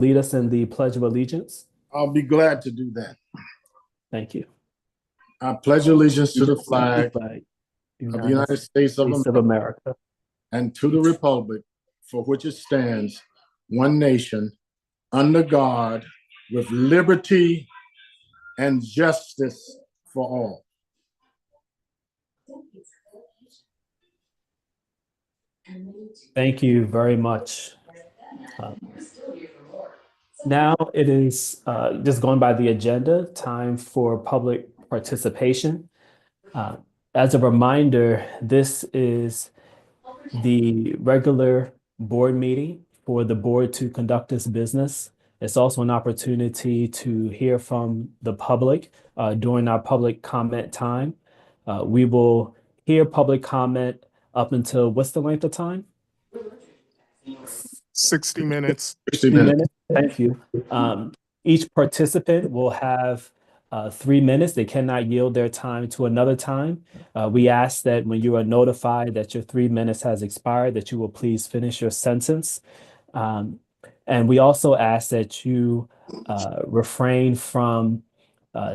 Lead us in the Pledge of Allegiance. I'll be glad to do that. Thank you. I pledge allegiance to the flag Flag, of the United States of States of America America, and to the republic for which it stands, one nation, under God, with liberty and justice for all. Thank you very much. Now it is just going by the agenda, time for public participation. Uh, as a reminder, this is the regular board meeting for the board to conduct its business. It's also an opportunity to hear from the public during our public comment time. We will hear public comment up until what's the length of time? 60 minutes. 60 minutes. Thank you. Each participant will have 3 minutes. They cannot yield their time to another time. We ask that when you are notified that your 3 minutes has expired, that you will please finish your sentence. And we also ask that you refrain from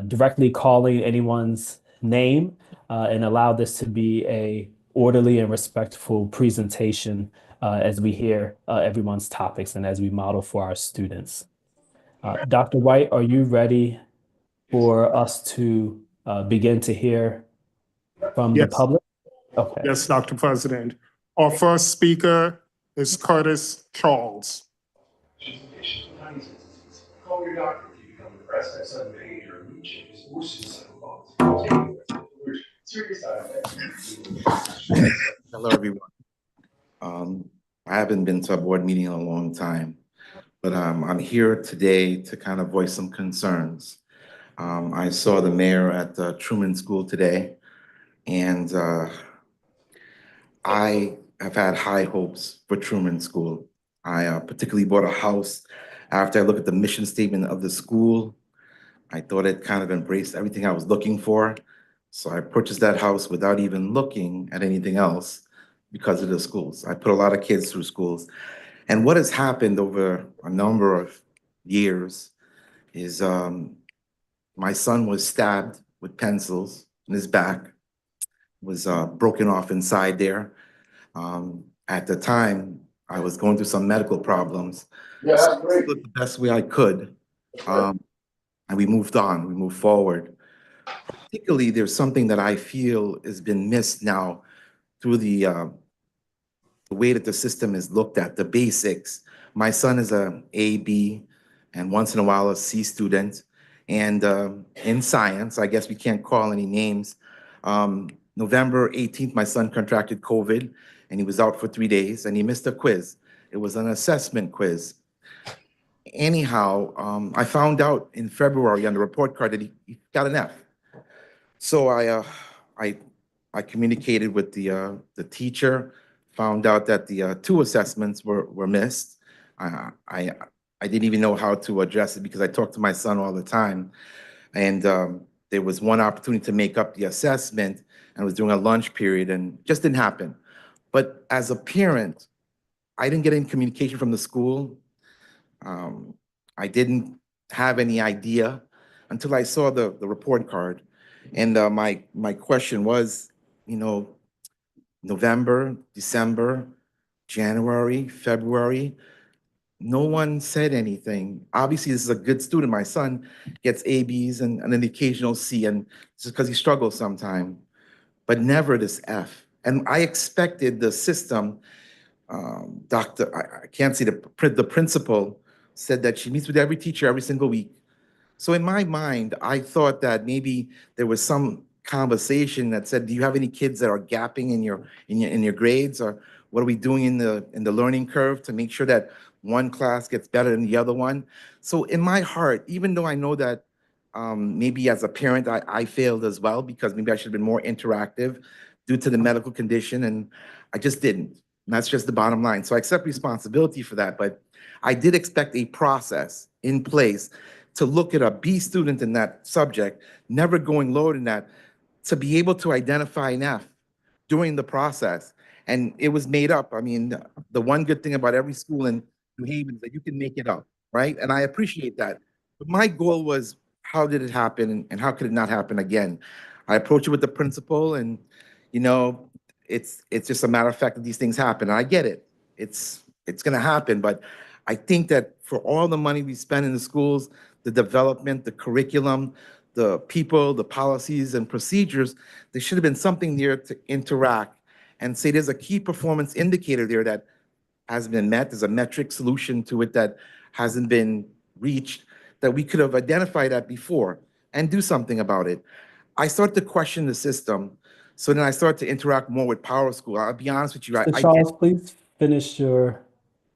directly calling anyone's name and allow this to be a orderly and respectful presentation as we hear everyone's topics and as we model for our students. Dr. White, are you ready for us to begin to hear from the Yes. public? Okay. Yes, Dr. President. Our first speaker is Curtis Charles. Call your doctor if you become depressed, have sudden pain or mood changes, or suicidal thoughts. Serious side effects. Hello, everyone. I haven't been to a board meeting in a long time, but I'm here today to kind of voice some concerns. I saw the mayor at the Truman School today, and I have had high hopes for Truman School. I particularly bought a house after I looked at the mission statement of the school. I thought it kind of embraced everything I was looking for. So I purchased that house without even looking at anything else because of the schools. I put a lot of kids through schools. And what has happened over a number of years is my son was stabbed with pencils in his back, was broken off inside there. At the time, I was going through some medical problems. Yeah, So that's great. I did the best way I could. And we moved on, we moved forward. Particularly, there's something that I feel has been missed now through the way that the system is looked at, the basics. My son is a A, B, and once in a while a C student. And in science, I guess we can't call any names. November 18th, my son contracted COVID and he was out for 3 days and he missed a quiz. It was an assessment quiz. Anyhow, I found out in February on the report card that he got an F. So I communicated with the teacher, found out that the 2 assessments were missed. I didn't even know how to address it because I talked to my son all the time. And there was one opportunity to make up the assessment and it was during a lunch period and just didn't happen. But as a parent, I didn't get any communication from the school. I didn't have any idea until I saw the report card. And my question was, you know, November, December, January, February, no one said anything. Obviously, this is a good student. My son gets ABs and an occasional C, and just because he struggles sometimes, but never this F. And I expected the system, I can't see the principal said that she meets with every teacher every single week. So in my mind, I thought that maybe there was some conversation that said, do you have any kids that are gapping in your grades, or what are we doing in the learning curve to make sure that one class gets better than the other one? So in my heart, even though I know that maybe as a parent I failed as well because maybe I should have been more interactive due to the medical condition, and I just didn't. And that's just the bottom line. So I accept responsibility for that, but I did expect a process in place to look at a B student in that subject, never going lower than that, to be able to identify an F during the process. And it was made up. I mean, the one good thing about every school in New Haven is that you can make it up. right? And I appreciate that. But my goal was, how did it happen and how could it not happen again? I approached it with the principal and, you know, it's just a matter of fact that these things happen. And I get it. It's gonna happen, but I think that for all the money we spend in the schools, the development, the curriculum, the people, the policies and procedures, there should have been something there to interact and say there's a key performance indicator there that hasn't been met. There's a metric solution to it that hasn't been reached, that we could have identified that before and do something about it. I start to question the system. So then I start to interact more with Power School. I'll be honest with you. Mr. Charles, please finish your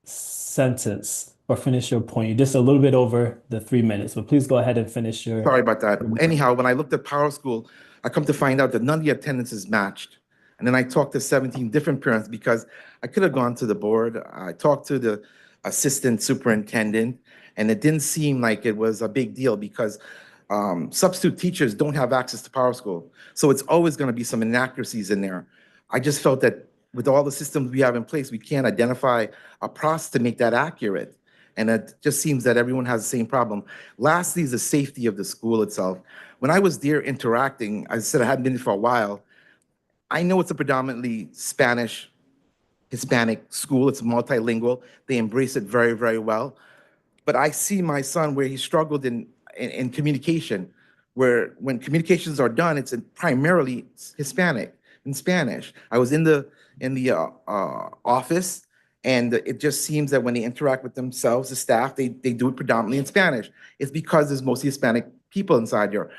sentence or finish your point. You're just a little bit over the 3 minutes, but please go ahead and finish your. Sorry about that. Anyhow, when I looked at Power School, I come to find out that none of the attendance is matched. And then I talked to 17 different parents because I could have gone to the board. I talked to the assistant superintendent, and it didn't seem like it was a big deal because substitute teachers don't have access to Power School. So it's always going to be some inaccuracies in there. I just felt that with all the systems we have in place, we can't identify a process to make that accurate. And it just seems that everyone has the same problem. Lastly is the safety of the school itself. When I was there interacting, I said I hadn't been there for a while. I know it's a predominantly Spanish, Hispanic school. It's multilingual. They embrace it very, very well. But I see my son where he struggled in communication, where when communications are done, it's primarily Hispanic and Spanish. I was in the office, and it just seems that when they interact with themselves, the staff, they do it predominantly in Spanish. It's because there's mostly Hispanic people inside here.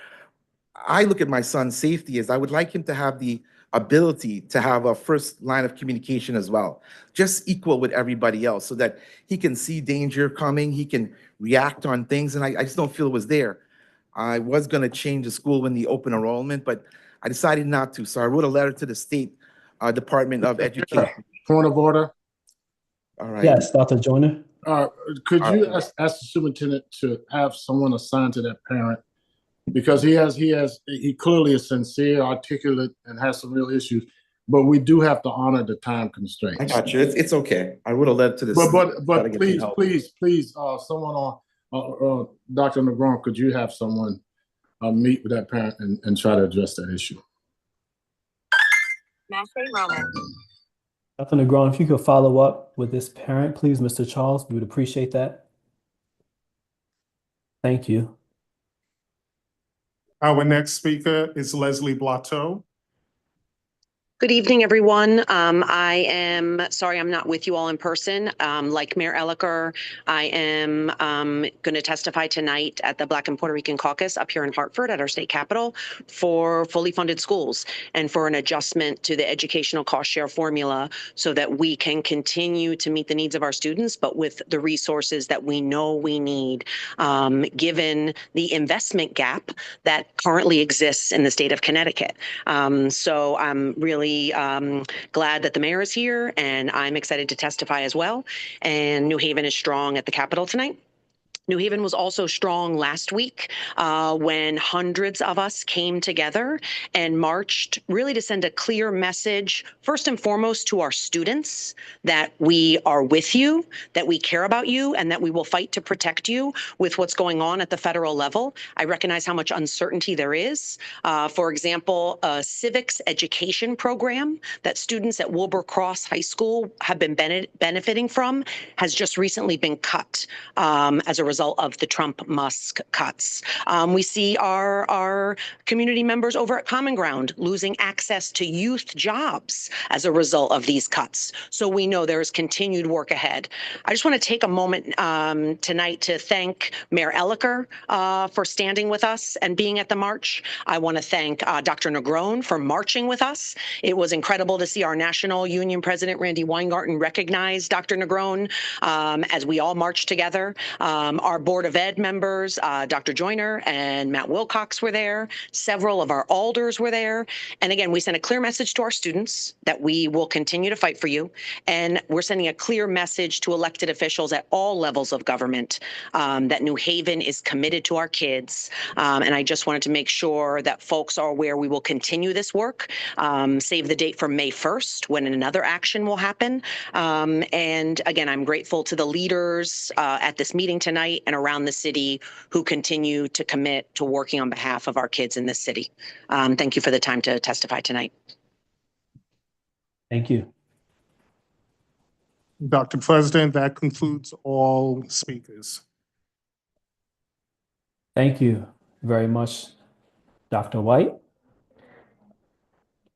I look at my son's safety as I would like him to have the ability to have a first line of communication as well, just equal with everybody else so that he can see danger coming, he can react on things, and I just don't feel it was there. I was going to change the school when the open enrollment, but I decided not to. So I wrote a letter to the state Department of Education. Point of order. All right. Yes, Dr. Joyner. Could you ask the superintendent to have someone assigned to that parent? Because he clearly is sincere, articulate, and has some real issues, but we do have to honor the time constraints. I got you. It's okay. I wrote a letter to the But please, someone on Dr. Negron, could you have someone meet with that parent and try to address that issue? Dr. Negron, if you could follow up with this parent, please, Mr. Charles, we would appreciate that. Thank you. Our next speaker is Leslie Blateau. Good evening, everyone. I am sorry I'm not with you all in person. Like Mayor Elicker, I am going to testify tonight at the Black and Puerto Rican Caucus up here in Hartford at our state capitol for fully funded schools and for an adjustment to the educational cost share formula so that we can continue to meet the needs of our students, but with the resources that we know we need, given the investment gap that currently exists in the state of Connecticut. So I'm really glad that the mayor is here, and I'm excited to testify as well. And New Haven is strong at the Capitol tonight. New Haven was also strong last week when hundreds of us came together and marched really to send a clear message, first and foremost to our students, that we are with you, that we care about you, and that we will fight to protect you with what's going on at the federal level. I recognize how much uncertainty there is. For example, a civics education program that students at Wilbur Cross High School have been benefiting from has just recently been cut as a result of the Trump-Musk cuts. We see our community members over at Common Ground losing access to youth jobs as a result of these cuts. So we know there is continued work ahead. I just want to take a moment tonight to thank Mayor Elicker for standing with us and being at the march. I want to thank Dr. Negron for marching with us. It was incredible to see our National Union President, Randy Weingarten, recognize Dr. Negron as we all marched together. Our Board of Ed members, Dr. Joyner and Matt Wilcox were there. Several of our alders were there. And again, we sent a clear message to our students that we will continue to fight for you. And we're sending a clear message to elected officials at all levels of government that New Haven is committed to our kids. And I just wanted to make sure that folks are aware we will continue this work. Save the date for May 1st when another action will happen. And again, I'm grateful to the leaders at this meeting tonight and around the city who continue to commit to working on behalf of our kids in this city. Thank you for the time to testify tonight. Thank you. Dr. President, that concludes all speakers. Thank you very much, Dr. White.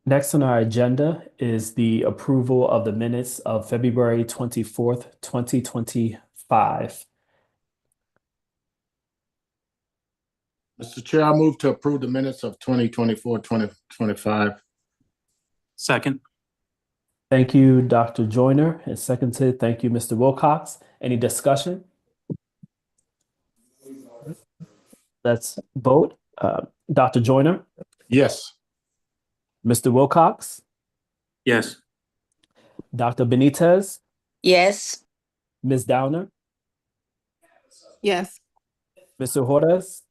Next on our agenda is the approval of the minutes of February 24th, 2025. Mr. Chair, I move to approve the minutes of 2024-2025. Second. Thank you, Dr. Joyner, and seconded. Thank you, Mr. Wilcox. Any discussion? Let's vote. Dr. Joyner, Yes. Mr. Wilcox, Yes. Dr. Benitez, Yes. Ms. Downer, Yes. Mr. Juarez,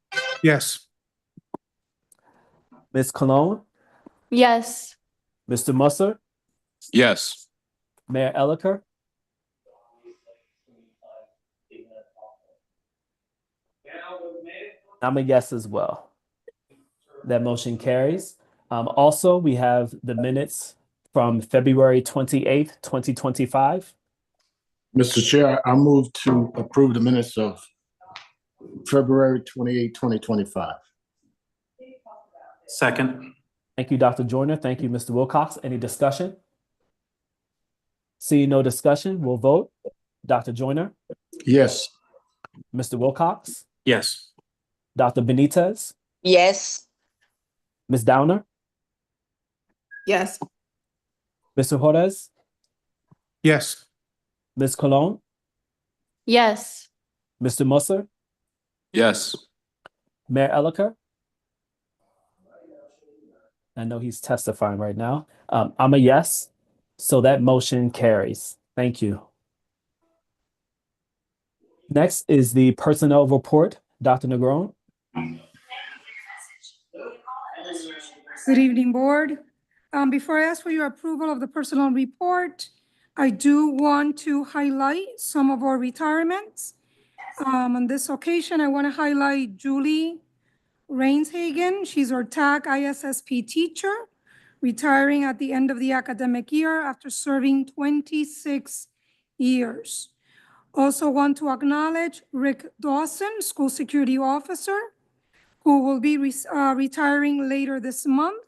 Yes. Ms. Cologne, Yes. Mr. Musser, Yes. Mayor Elicker. I'm a yes as well. That motion carries. Also, we have the minutes from February 28th, 2025. Mr. Chair, I move to approve the minutes of February 28, 2025. Second. Thank you, Dr. Joyner. Thank you, Mr. Wilcox. Any discussion? Seeing no discussion, we'll vote. Dr. Joyner, Yes. Mr. Wilcox, Yes. Dr. Benitez, Yes. Ms. Downer, Yes. Mr. Juarez, Yes. Ms. Cologne, Yes. Mr. Musser, Yes. Mayor Elicker. I know he's testifying right now. I'm a yes, so that motion carries. Thank you. Next is the personnel report. Dr. Negron. Good evening, Board. Before I ask for your approval of the personnel report, I do want to highlight some of our retirements. On this occasion, I want to highlight Julie Rainshagen. She's our TAC ISSP teacher, retiring at the end of the academic year after serving 26 years. Also want to acknowledge Rick Dawson, school security officer, who will be retiring later this month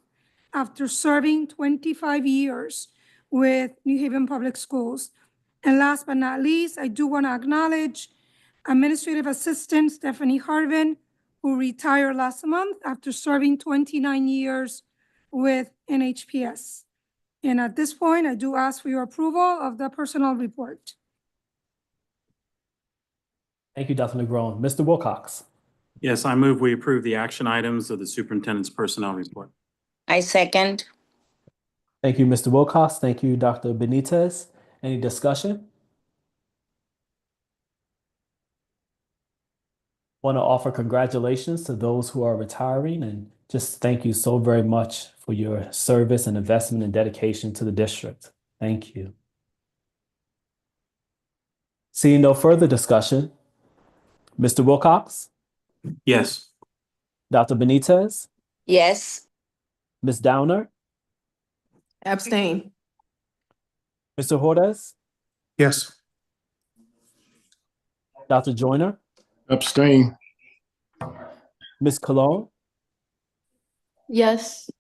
after serving 25 years with New Haven Public Schools. And last but not least, I do want to acknowledge Administrative Assistant Stephanie Harvin, who retired last month after serving 29 years with NHPS. And at this point, I do ask for your approval of the personnel report. Thank you, Dr. Negron. Mr. Wilcox. Yes, I move we approve the action items of the superintendent's personnel report. I second. Thank you, Mr. Wilcox. Thank you, Dr. Benitez. Any discussion? Want to offer congratulations to those who are retiring and just thank you so very much for your service and investment and dedication to the district. Thank you. Seeing no further discussion, Mr. Wilcox, Yes. Dr. Benitez, Yes. Ms. Downer, Abstain. Mr. Juarez, Yes. Dr. Joyner, Abstain. Ms. Cologne, Yes.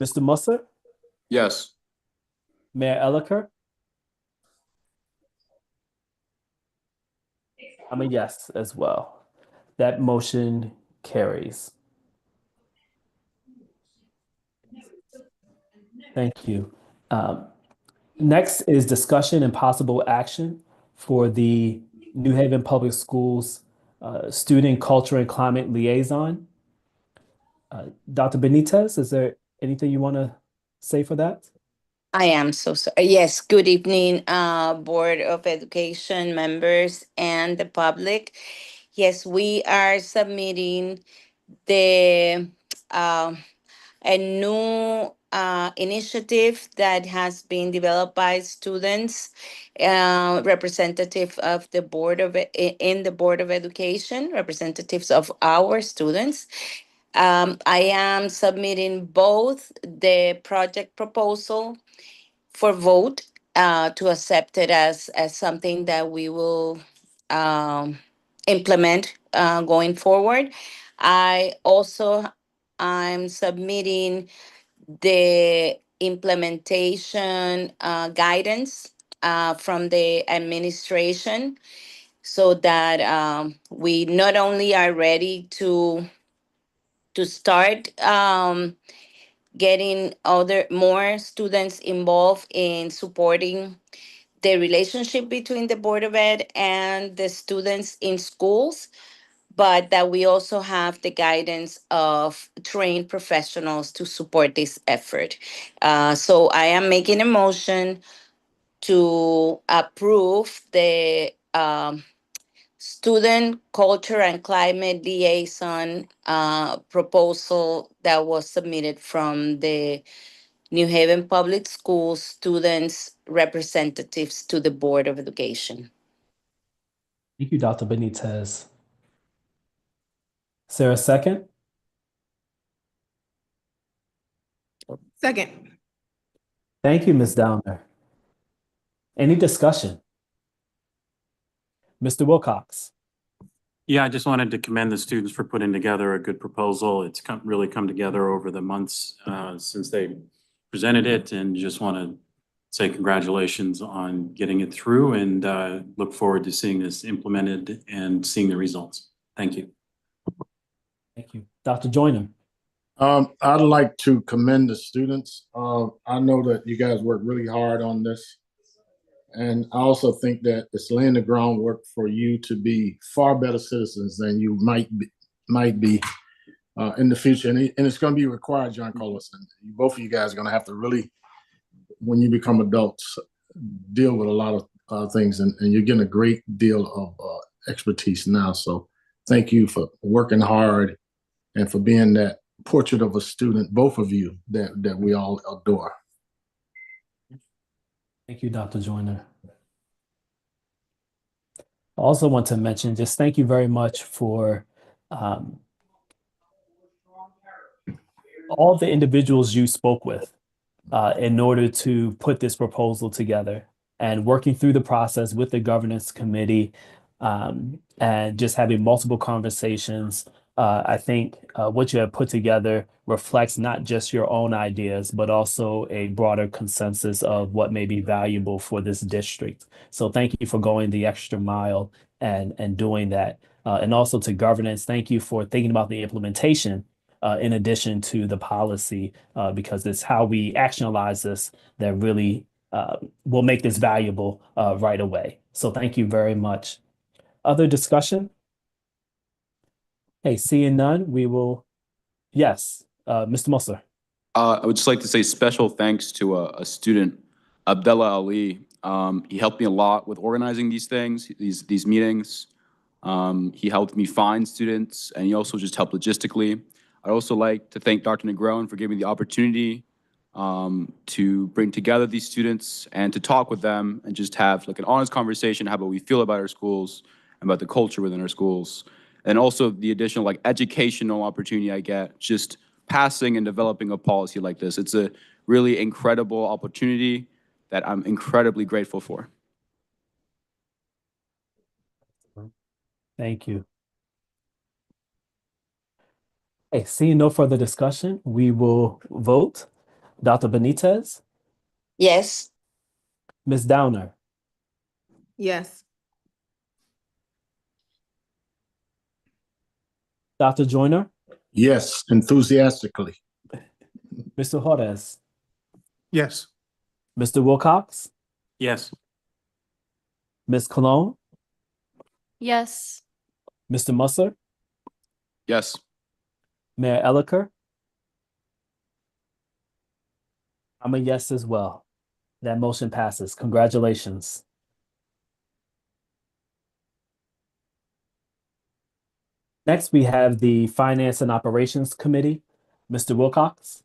Mr. Musser, Yes. Mayor Elicker. I'm a yes as well. That motion carries. Thank you. Next is discussion and possible action for the New Haven Public Schools Student Culture and Climate Liaison. Dr. Benitez, is there anything you want to say for that? I am so sorry. Yes, good evening, Board of Education members and the public. Yes, we are submitting the a new initiative that has been developed by students, representative of the Board of in the Board of Education, representatives of our students. I am submitting both the project proposal for vote to accept it as something that we will implement going forward. I'm submitting the implementation guidance from the administration so that we not only are ready to start getting more students involved in supporting the relationship between the Board of Ed and the students in schools, but that we also have the guidance of trained professionals to support this effort. So I am making a motion to approve the Student Culture and Climate Liaison proposal that was submitted from the New Haven Public Schools students representatives to the Board of Education. Thank you, Dr. Benitez. Is there a second? Second. Thank you, Ms. Downer. Any discussion? Mr. Wilcox? Yeah, I just wanted to commend the students for putting together a good proposal. It's really come together over the months since they presented it, and just want to say congratulations on getting it through, and look forward to seeing this implemented and seeing the results. Thank you. Thank you. Dr. Joyner? I'd like to commend the students. I know that you guys work really hard on this. And I also think that it's laying the groundwork for you to be far better citizens than you might be in the future. And it's going to be required, John Carlos. And both of you guys are going to have to really, when you become adults, deal with a lot of things. And you're getting a great deal of expertise now. So thank you for working hard and for being that portrait of a student, both of you, that we all adore. Thank you, Dr. Joyner. I also want to mention, just thank you very much for all the individuals you spoke with in order to put this proposal together, and working through the process with the governance committee, and just having multiple conversations. I think what you have put together reflects not just your own ideas, but also a broader consensus of what may be valuable for this district. So thank you for going the extra mile and doing that. And also to governance, thank you for thinking about the implementation in addition to the policy, because it's how we actionalize this that really will make this valuable right away. So thank you very much. Other discussion? Hey, seeing none, we will, yes, Mr. Musser. I would just like to say special thanks to a student, Abdullah Ali. He helped me a lot with organizing these things, these meetings. He helped me find students, and he also just helped logistically. I'd also like to thank Dr. Negron for giving me the opportunity to bring together these students and to talk with them and just have like an honest conversation about what we feel about our schools and about the culture within our schools. And also the additional like educational opportunity I get just passing and developing a policy like this. It's a really incredible opportunity that I'm incredibly grateful for. Thank you. Hey, seeing no further discussion, we will vote. Dr. Benitez? Yes. Ms. Downer? Yes. Dr. Joyner? Yes, enthusiastically. Mr. Juarez? Yes. Mr. Wilcox? Yes. Ms. Cologne? Yes. Mr. Musser, Yes. Mayor Elicker. I'm a yes as well. That motion passes. Congratulations. Next, we have the Finance and Operations Committee. Mr. Wilcox.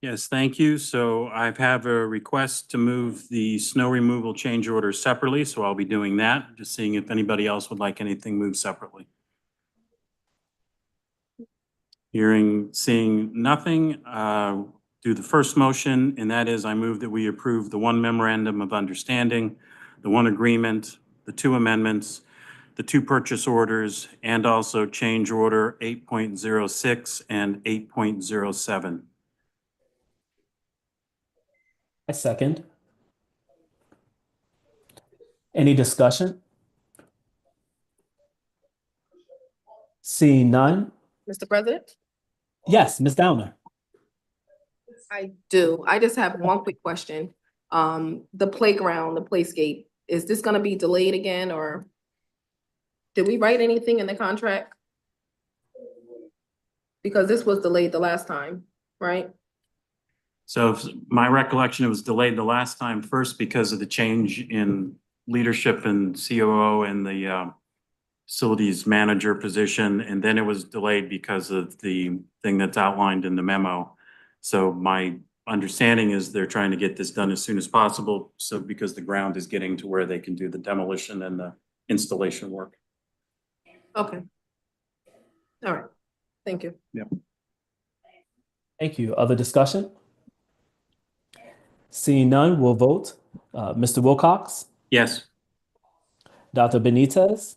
Yes, thank you. So I have a request to move the snow removal change order separately, so I'll be doing that. Just seeing if anybody else would like anything moved separately. Seeing nothing, do the first motion, and that is I move that we approve the one memorandum of understanding, the one agreement, the two amendments, the two purchase orders, and also change order 8.06 and 8.07. I second. Any discussion? Seeing none? Mr. President? Yes, Ms. Downer. I do. I just have one quick question. The playground, the playscape, is this gonna be delayed again, or did we write anything in the contract? Because this was delayed the last time, right? So my recollection, it was delayed the last time, first because of the change in leadership and COO and the facilities manager position, and then it was delayed because of the thing that's outlined in the memo. So my understanding is they're trying to get this done as soon as possible, so because the ground is getting to where they can do the demolition and the installation work. Okay. All right, thank you. Thank you. Other discussion? Seeing none, we'll vote. Mr. Wilcox, Yes. Dr. Benitez,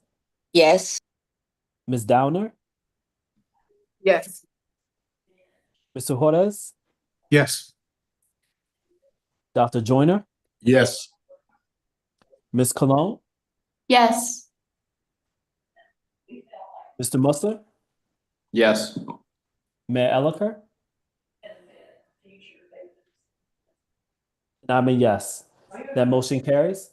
Yes. Ms. Downer, Yes. Mr. Juarez, Yes. Dr. Joyner, Yes. Ms. Cologne, Yes. Mr. Musser, Yes. Mayor Elicker. And I'm a yes. That motion carries.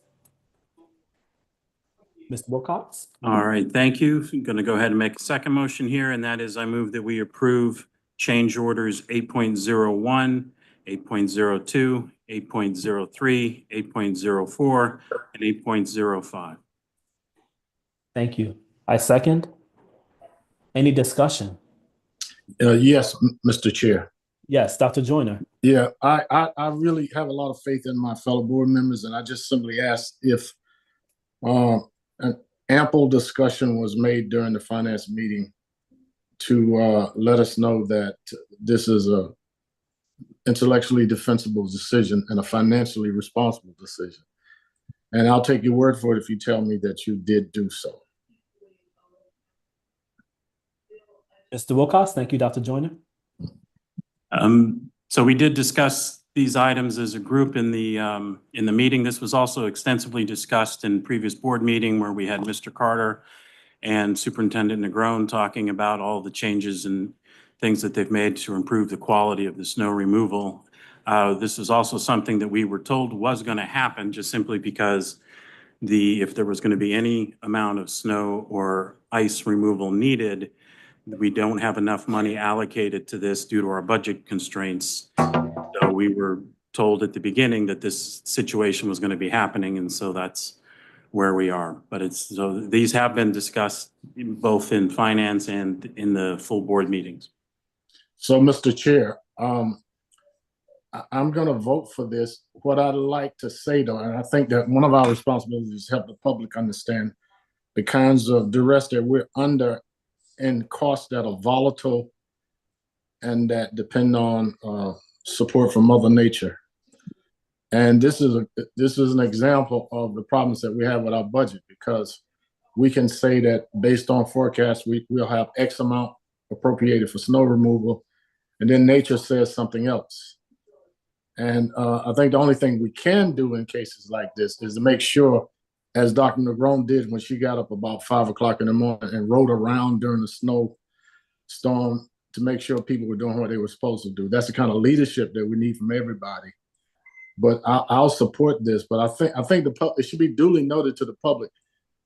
Mr. Wilcox? All right, thank you. I'm going to go ahead and make a second motion here, and that is I move that we approve change orders 8.01, 8.02, 8.03, 8.04, and 8.05. Thank you. I second. Any discussion? Yes, Mr. Chair. Yes, Dr. Joyner. Yeah, I really have a lot of faith in my fellow board members, and I just simply ask if an ample discussion was made during the finance meeting to let us know that this is a intellectually defensible decision and a financially responsible decision. And I'll take your word for it if you tell me that you did do so. Mr. Wilcox, thank you, Dr. Joyner. So we did discuss these items as a group in the meeting. This was also extensively discussed in previous board meeting where we had Mr. Carter and Superintendent Negron talking about all the changes and things that they've made to improve the quality of the snow removal. This is also something that we were told was going to happen just simply because if there was going to be any amount of snow or ice removal needed, we don't have enough money allocated to this due to our budget constraints. So we were told at the beginning that this situation was going to be happening, and so that's where we are. But so these have been discussed both in finance and in the full board meetings. So, Mr. Chair, I'm going to vote for this. What I'd like to say, though, and I think that one of our responsibilities is to help the public understand the kinds of duress that we're under and costs that are volatile and that depend on support from Mother Nature. And this is an example of the problems that we have with our budget, because we can say that based on forecasts, we'll have X amount appropriated for snow removal, and then nature says something else. And I think the only thing we can do in cases like this is to make sure, as Dr. Negron did when she got up about 5 o'clock in the morning and rode around during the snowstorm to make sure people were doing what they were supposed to do. That's the kind of leadership that we need from everybody. But I'll support this. But I think it should be duly noted to the public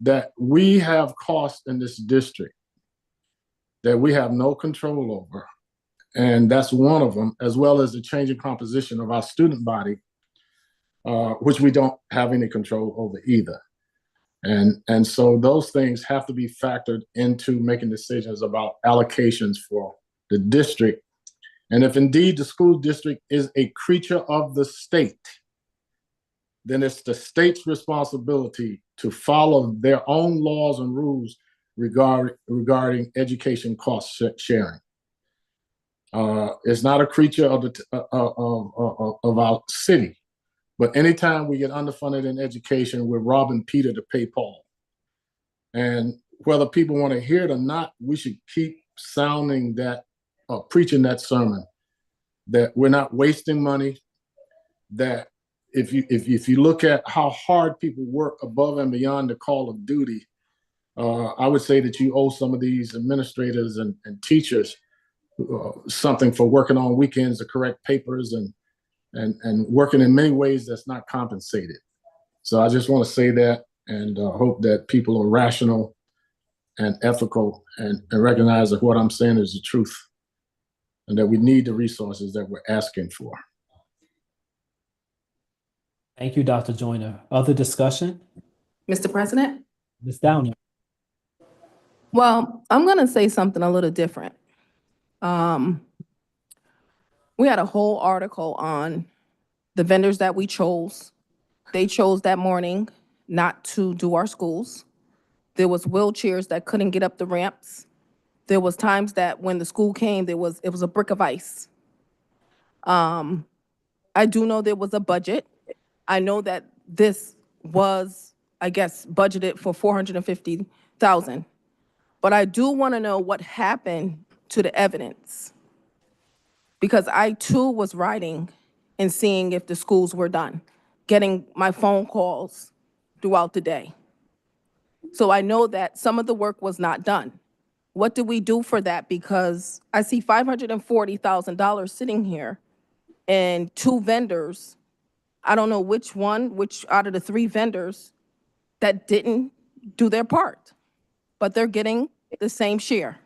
that we have costs in this district that we have no control over. And that's one of them, as well as the changing composition of our student body, which we don't have any control over either. And so those things have to be factored into making decisions about allocations for the district. And if indeed the school district is a creature of the state, then it's the state's responsibility to follow their own laws and rules regarding education cost sharing. It's not a creature of our city, but anytime we get underfunded in education, we're robbing Peter to pay Paul. And whether people want to hear it or not, we should keep sounding that, preaching that sermon, that we're not wasting money, that if you look at how hard people work above and beyond the call of duty, I would say that you owe some of these administrators and teachers something for working on weekends to correct papers and working in many ways that's not compensated. So I just want to say that and hope that people are rational and ethical and recognize that what I'm saying is the truth and that we need the resources that we're asking for. Thank you, Dr. Joyner. Other discussion? Mr. President? Ms. Downer. Well, I'm gonna say something a little different. We had a whole article on the vendors that we chose. They chose that morning not to do our schools. There was wheelchairs that couldn't get up the ramps. There was times that when the school came, it was a brick of ice. I do know there was a budget. I know that this was, I guess, budgeted for $450,000. But I do want to know what happened to the evidence. Because I too was writing and seeing if the schools were done, getting my phone calls throughout the day. So I know that some of the work was not done. What did we do for that? Because I see $540,000 sitting here and 2 vendors. I don't know which out of the 3 vendors that didn't do their part, but they're getting the same share.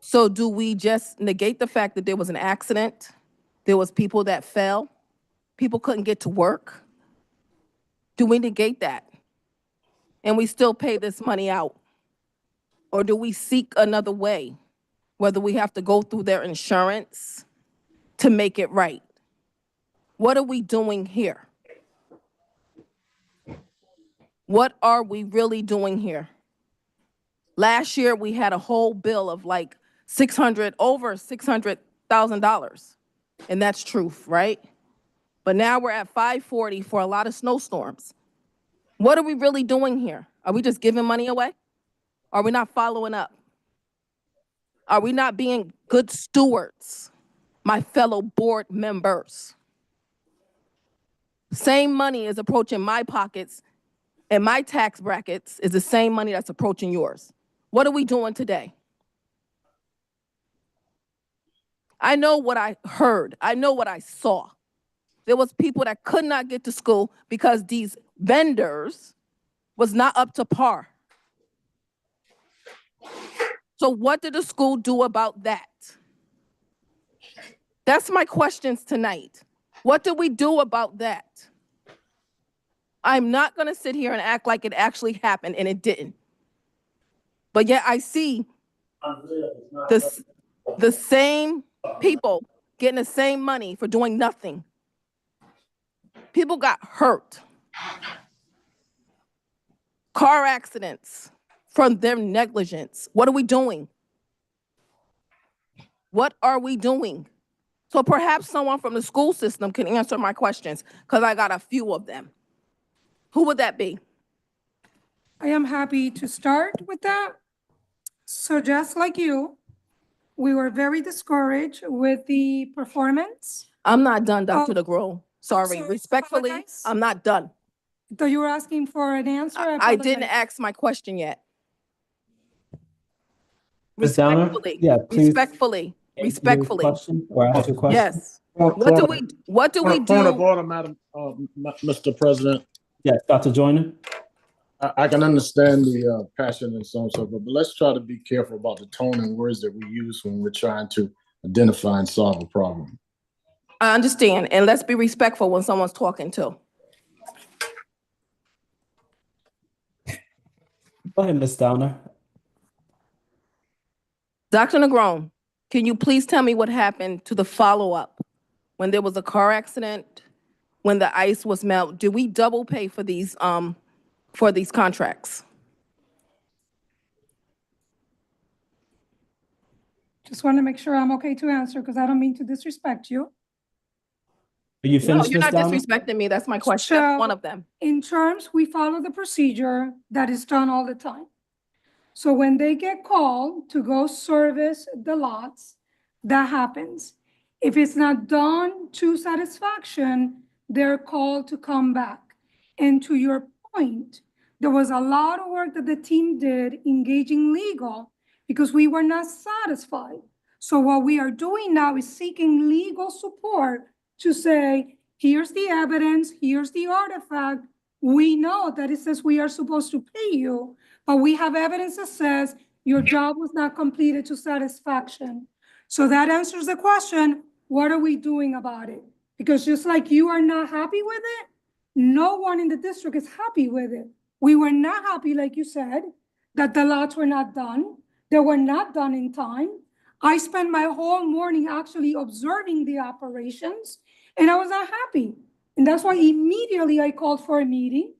So do we just negate the fact that there was an accident? There was people that fell, people couldn't get to work? Do we negate that? And we still pay this money out? Or do we seek another way, whether we have to go through their insurance to make it right? What are we doing here? What are we really doing here? Last year, we had a whole bill of like over $600,000. And that's truth, right? But now we're at $540 for a lot of snowstorms. What are we really doing here? Are we just giving money away? Are we not following up? Are we not being good stewards, my fellow board members? Same money is approaching my pockets and my tax brackets is the same money that's approaching yours. What are we doing today? I know what I heard. I know what I saw. There was people that could not get to school because these vendors was not up to par. So what did the school do about that? That's my questions tonight. What did we do about that? I'm not going to sit here and act like it actually happened, and it didn't. But yet I see the same people getting the same money for doing nothing. People got hurt. Car accidents from their negligence. What are we doing? What are we doing? So perhaps someone from the school system can answer my questions, because I got a few of them. Who would that be? I am happy to start with that. So just like you, we were very discouraged with the performance. I'm not done, Dr. Oh, DeGros. Sorry, sorry, respectfully, apologize. I'm not done. So you were asking for an answer? I didn't apologize. ask my question yet. Ms. Downer? Respectfully, Yeah, please. respectfully, respectfully. Question or ask your question? Yes. What do we Point of do? order, Madam, Mr. President. Yes, Dr. Joyner? I can understand the passion and so on and so forth, but let's try to be careful about the tone and words that we use when we're trying to identify and solve a problem. I understand, and let's be respectful when someone's talking too. Go ahead, Ms. Downer. Dr. Negron, can you please tell me what happened to the follow-up when there was a car accident, when the ice was melted? Did we double pay for these contracts? Just want to make sure I'm okay to answer because I don't mean to disrespect you. Are you No, finished, you're Ms. not Downer? disrespecting me. That's my question. That's one of them. In terms, we follow the procedure that is done all the time. So when they get called to go service the lots, that happens. If it's not done to satisfaction, they're called to come back. And to your point, there was a lot of work that the team did engaging legal because we were not satisfied. So what we are doing now is seeking legal support to say, here's the evidence, here's the artifact. We know that it says we are supposed to pay you, but we have evidence that says your job was not completed to satisfaction. So that answers the question, what are we doing about it? Because just like you are not happy with it, no one in the district is happy with it. We were not happy, like you said, that the lots were not done. They were not done in time. I spent my whole morning actually observing the operations, and I was not happy. And that's why immediately I called for a meeting,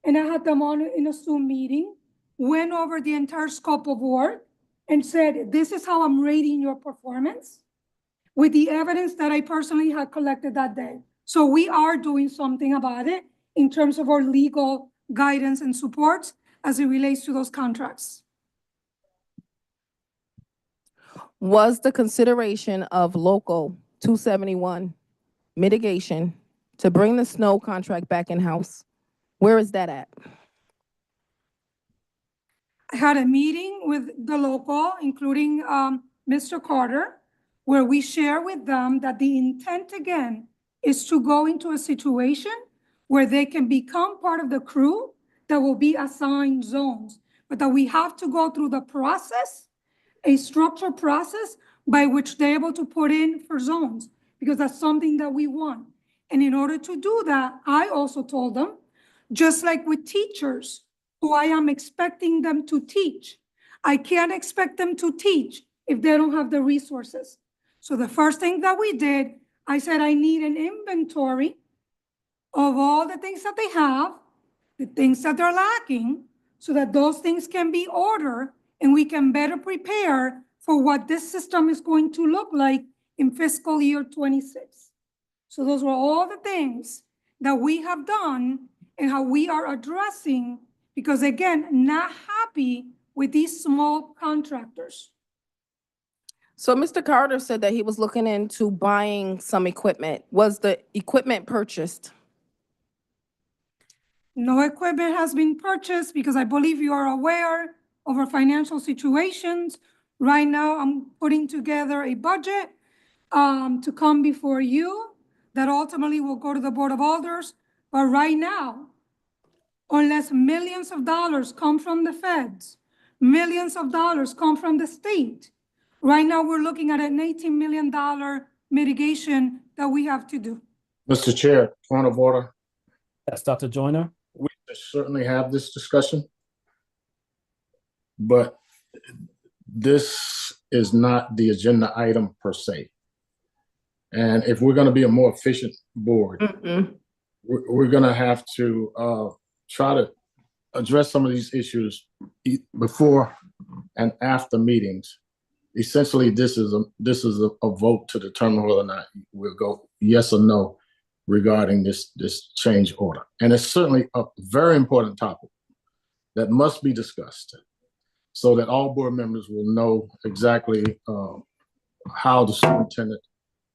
and I had them on in a Zoom meeting, went over the entire scope of work, and said, this is how I'm rating your performance with the evidence that I personally had collected that day. So we are doing something about it in terms of our legal guidance and support as it relates to those contracts. Was the consideration of local 271 mitigation to bring the snow contract back in-house? Where is that at? I had a meeting with the local, including Mr. Carter, where we share with them that the intent again is to go into a situation where they can become part of the crew that will be assigned zones, but that we have to go through the process, a structured process by which they're able to put in for zones, because that's something that we want. And in order to do that, I also told them, just like with teachers, who I am expecting them to teach, I can't expect them to teach if they don't have the resources. So the first thing that we did, I said, I need an inventory of all the things that they have, the things that they're lacking, so that those things can be ordered and we can better prepare for what this system is going to look like in fiscal year 26. So those were all the things that we have done and how we are addressing, because again, not happy with these small contractors. So Mr. Carter said that he was looking into buying some equipment. Was the equipment purchased? No equipment has been purchased because I believe you are aware of our financial situations. Right now, I'm putting together a budget to come before you that ultimately will go to the Board of Alders. But right now, unless millions of dollars come from the feds, millions of dollars come from the state, right now we're looking at an $18 million mitigation that we have to do. Mr. Chair, point of order. Yes, Dr. Joyner? We should certainly have this discussion, but this is not the agenda item per se. And if we're going to be a more efficient board, we're going to have to try to address some of these issues before and after meetings. Essentially, this is a vote to determine whether or not we'll go yes or no regarding this change order. And it's certainly a very important topic that must be discussed so that all board members will know exactly how the superintendent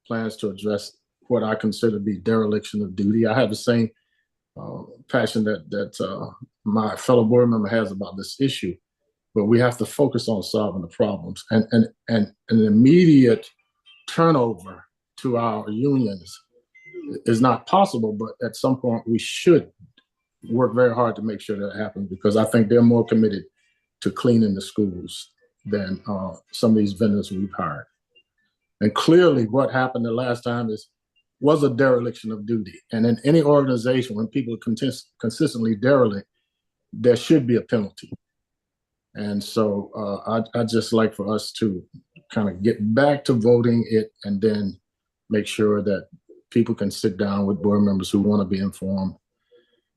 plans to address what I consider to be dereliction of duty. I have the same passion that my fellow board member has about this issue, but we have to focus on solving the problems. And an immediate turnover to our unions is not possible, but at some point we should work very hard to make sure that happens because I think they're more committed to cleaning the schools than some of these vendors we've hired. And clearly what happened the last time was a dereliction of duty. And in any organization, when people are consistently derelict, there should be a penalty. And so I'd just like for us to kind of get back to voting it and then make sure that people can sit down with board members who want to be informed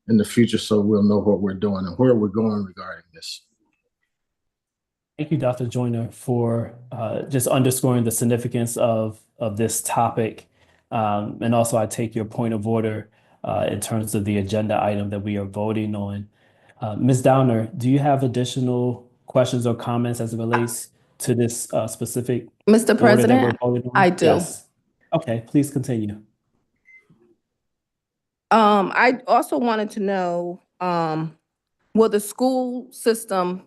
in the future so we'll know what we're doing and where we're going regarding this. Thank you, Dr. Joyner, for just underscoring the significance of this topic. And also, I take your point of order in terms of the agenda item that we are voting on. Ms. Downer, do you have additional questions or comments as it relates to this specific Mr. order that we're President, voting on? I do. Yes. Okay, please continue. I also wanted to know, will the school system,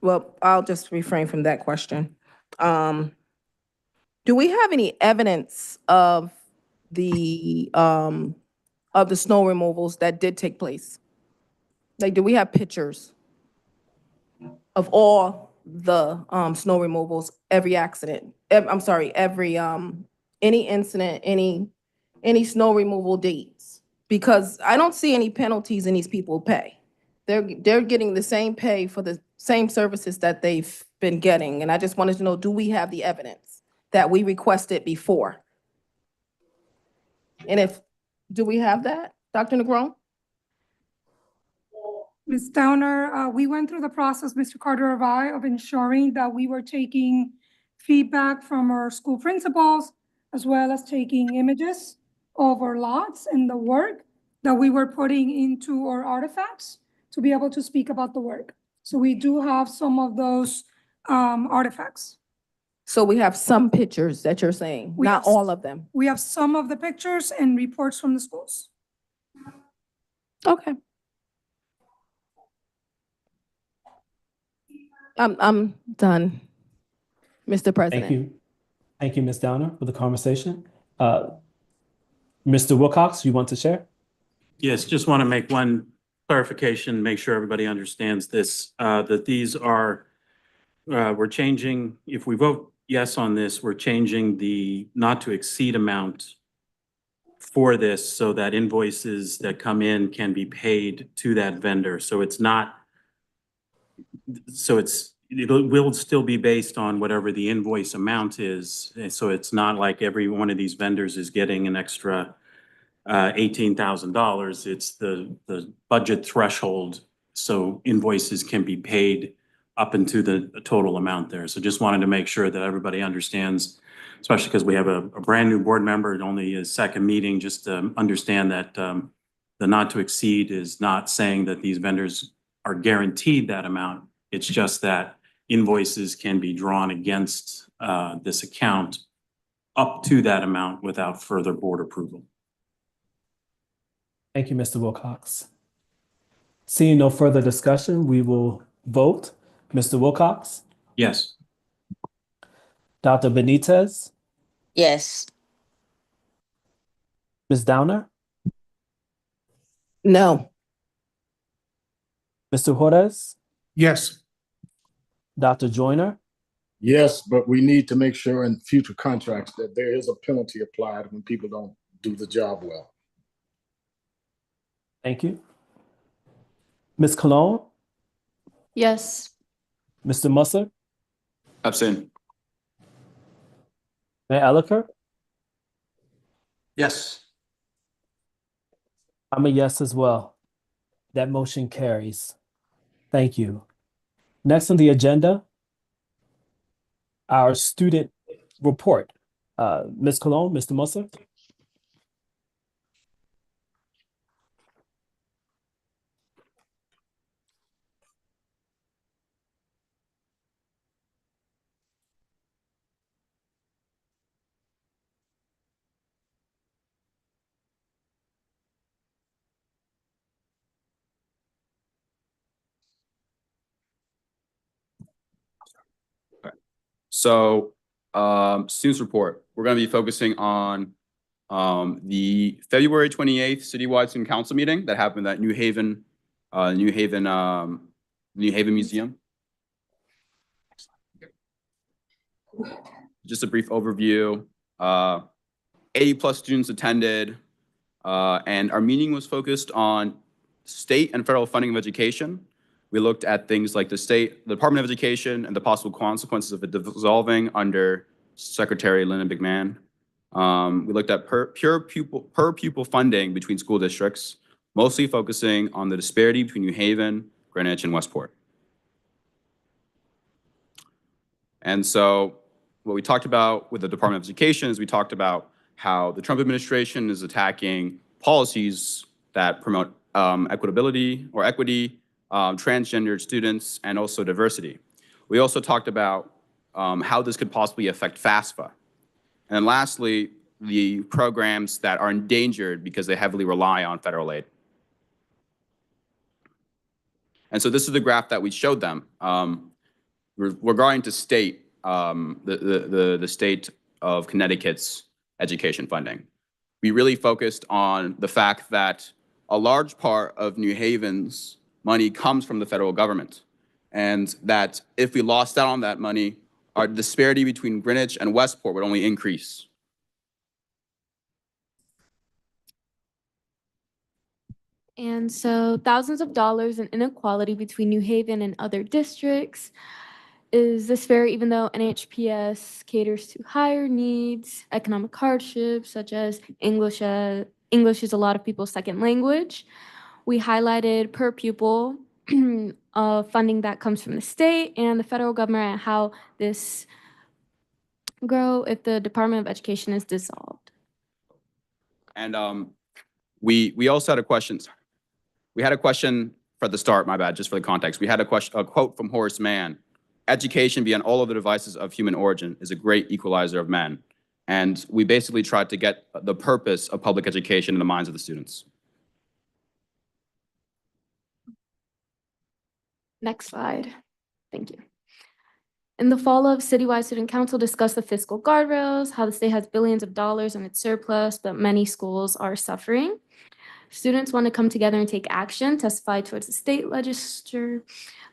well, I'll just refrain from that question. Do we have any evidence of the snow removals that did take place? Like, do we have pictures of all the snow removals, every accident? I'm sorry, every any incident, any snow removal dates? Because I don't see any penalties in these people pay. They're getting the same pay for the same services that they've been getting. And I just wanted to know, do we have the evidence that we requested before? And do we have that, Dr. Negron? Ms. Downer, we went through the process, Mr. Carter and I, of ensuring that we were taking feedback from our school principals, as well as taking images of our lots and the work that we were putting into our artifacts to be able to speak about the work. So we do have some of those artifacts. So we have some pictures that you're saying, We not have- all of them. We have some of the pictures and reports from the schools. Okay. I'm done, Mr. President. Thank you. Thank you, Ms. Downer, for the conversation. Mr. Wilcox, you want to share? Yes, just want to make one clarification, make sure everybody understands this, that these are, we're changing, if we vote yes on this, we're changing the not to exceed amount for this so that invoices that come in can be paid to that vendor. So it's not, so it will still be based on whatever the invoice amount is. And so it's not like every one of these vendors is getting an extra $18,000. It's the budget threshold. So invoices can be paid up into the total amount there. So just wanted to make sure that everybody understands, especially because we have a brand new board member, only his second meeting, just to understand that the not to exceed is not saying that these vendors are guaranteed that amount. It's just that invoices can be drawn against this account up to that amount without further board approval. Thank you, Mr. Wilcox. Seeing no further discussion, we will vote. Mr. Wilcox, Yes. Dr. Benitez, Yes. Ms. Downer, No. Mr. Juarez, Yes. Dr. Joyner, Yes, but we need to make sure in future contracts that there is a penalty applied when people don't do the job well. thank you. Ms. Cologne, Yes. Mr. Musser, Abstain. Mayor Elicker, Yes. I'm a yes as well. That motion carries. Thank you. Next on the agenda, our student report. Ms. Cologne, Mr. Musser. So, students report, we're going to be focusing on the February 28th citywide student council meeting that happened at New Haven Museum. Just a brief overview. 80+ students attended, and our meeting was focused on state and federal funding of education. We looked at things like the Department of Education and the possible consequences of it dissolving under Secretary Lyndon McMahon. We looked at per pupil funding between school districts, mostly focusing on the disparity between New Haven, Greenwich, and Westport. And so what we talked about with the Department of Education is we talked about how the Trump administration is attacking policies that promote equity, transgender students, and also diversity. We also talked about how this could possibly affect FAFSA. And then lastly, the programs that are endangered because they heavily rely on federal aid. And so this is the graph that we showed them regarding to state, the state of Connecticut's education funding. We really focused on the fact that a large part of New Haven's money comes from the federal government, and that if we lost out on that money, our disparity between Greenwich and Westport would only increase. And so thousands of dollars in inequality between New Haven and other districts. Is this fair even though NHPS caters to higher needs, economic hardships, such as English is a lot of people's second language? We highlighted per pupil funding that comes from the state and the federal government and how this grow if the Department of Education is dissolved. And we also had a question. We had a question for the start, my bad, just for the context. We had a quote from Horace Mann. Education beyond all of the devices of human origin is a great equalizer of men. And we basically tried to get the purpose of public education in the minds of the students. Next slide. Thank you. In the fall of Citywide Student Council discussed the fiscal guardrails, how the state has billions of dollars in its surplus, but many schools are suffering. Students want to come together and take action, testify towards the state legislature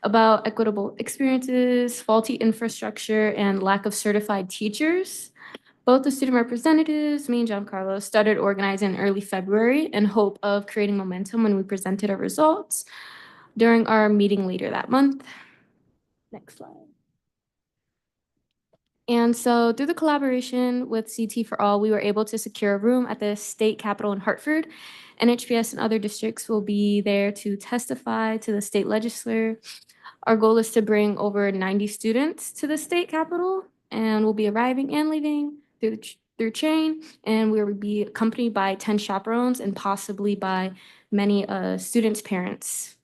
about equitable experiences, faulty infrastructure, and lack of certified teachers. Both the student representatives, me and John Carlos, started organizing in early February in hope of creating momentum when we presented our results during our meeting later that month. Next slide. And so through the collaboration with CT for All, we were able to secure a room at the state capitol in Hartford. NHPS and other districts will be there to testify to the state legislature. Our goal is to bring over 90 students to the state capitol, and we'll be arriving and leaving through train, and we will be accompanied by 10 chaperones and possibly by many students' parents.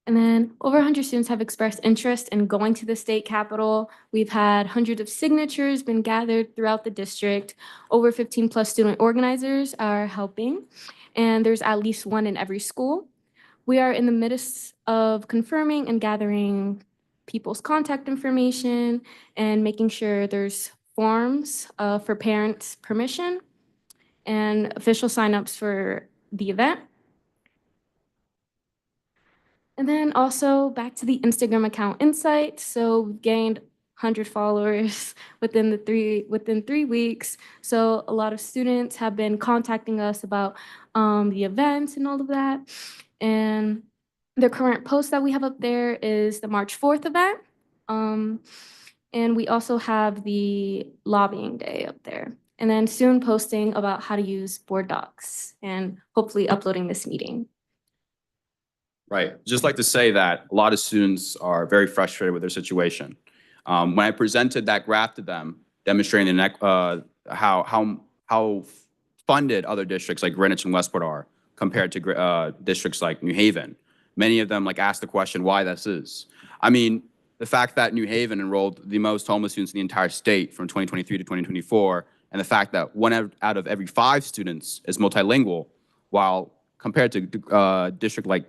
And then over 100 students have expressed interest in going to the state capitol. We've had hundreds of signatures been gathered throughout the district. Over 15+ student organizers are helping, and there's at least one in every school. We are in the midst of confirming and gathering people's contact information and making sure there's forms for parents' permission and official signups for the event. And then also back to the Instagram account Insight. So we've gained 100 followers within 3 weeks. So a lot of students have been contacting us about the events and all of that. And the current post that we have up there is the March 4th event. And we also have the lobbying day up there. And then soon posting about how to use board docs and hopefully uploading this meeting. Right. Just like to say that a lot of students are very frustrated with their situation. When I presented that graph to them, demonstrating how funded other districts like Greenwich and Westport are compared to districts like New Haven, many of them asked the question why this is. I mean, the fact that New Haven enrolled the most homeless students in the entire state from 2023 to 2024, and the fact that 1 out of every 5 students is multilingual, while compared to a district like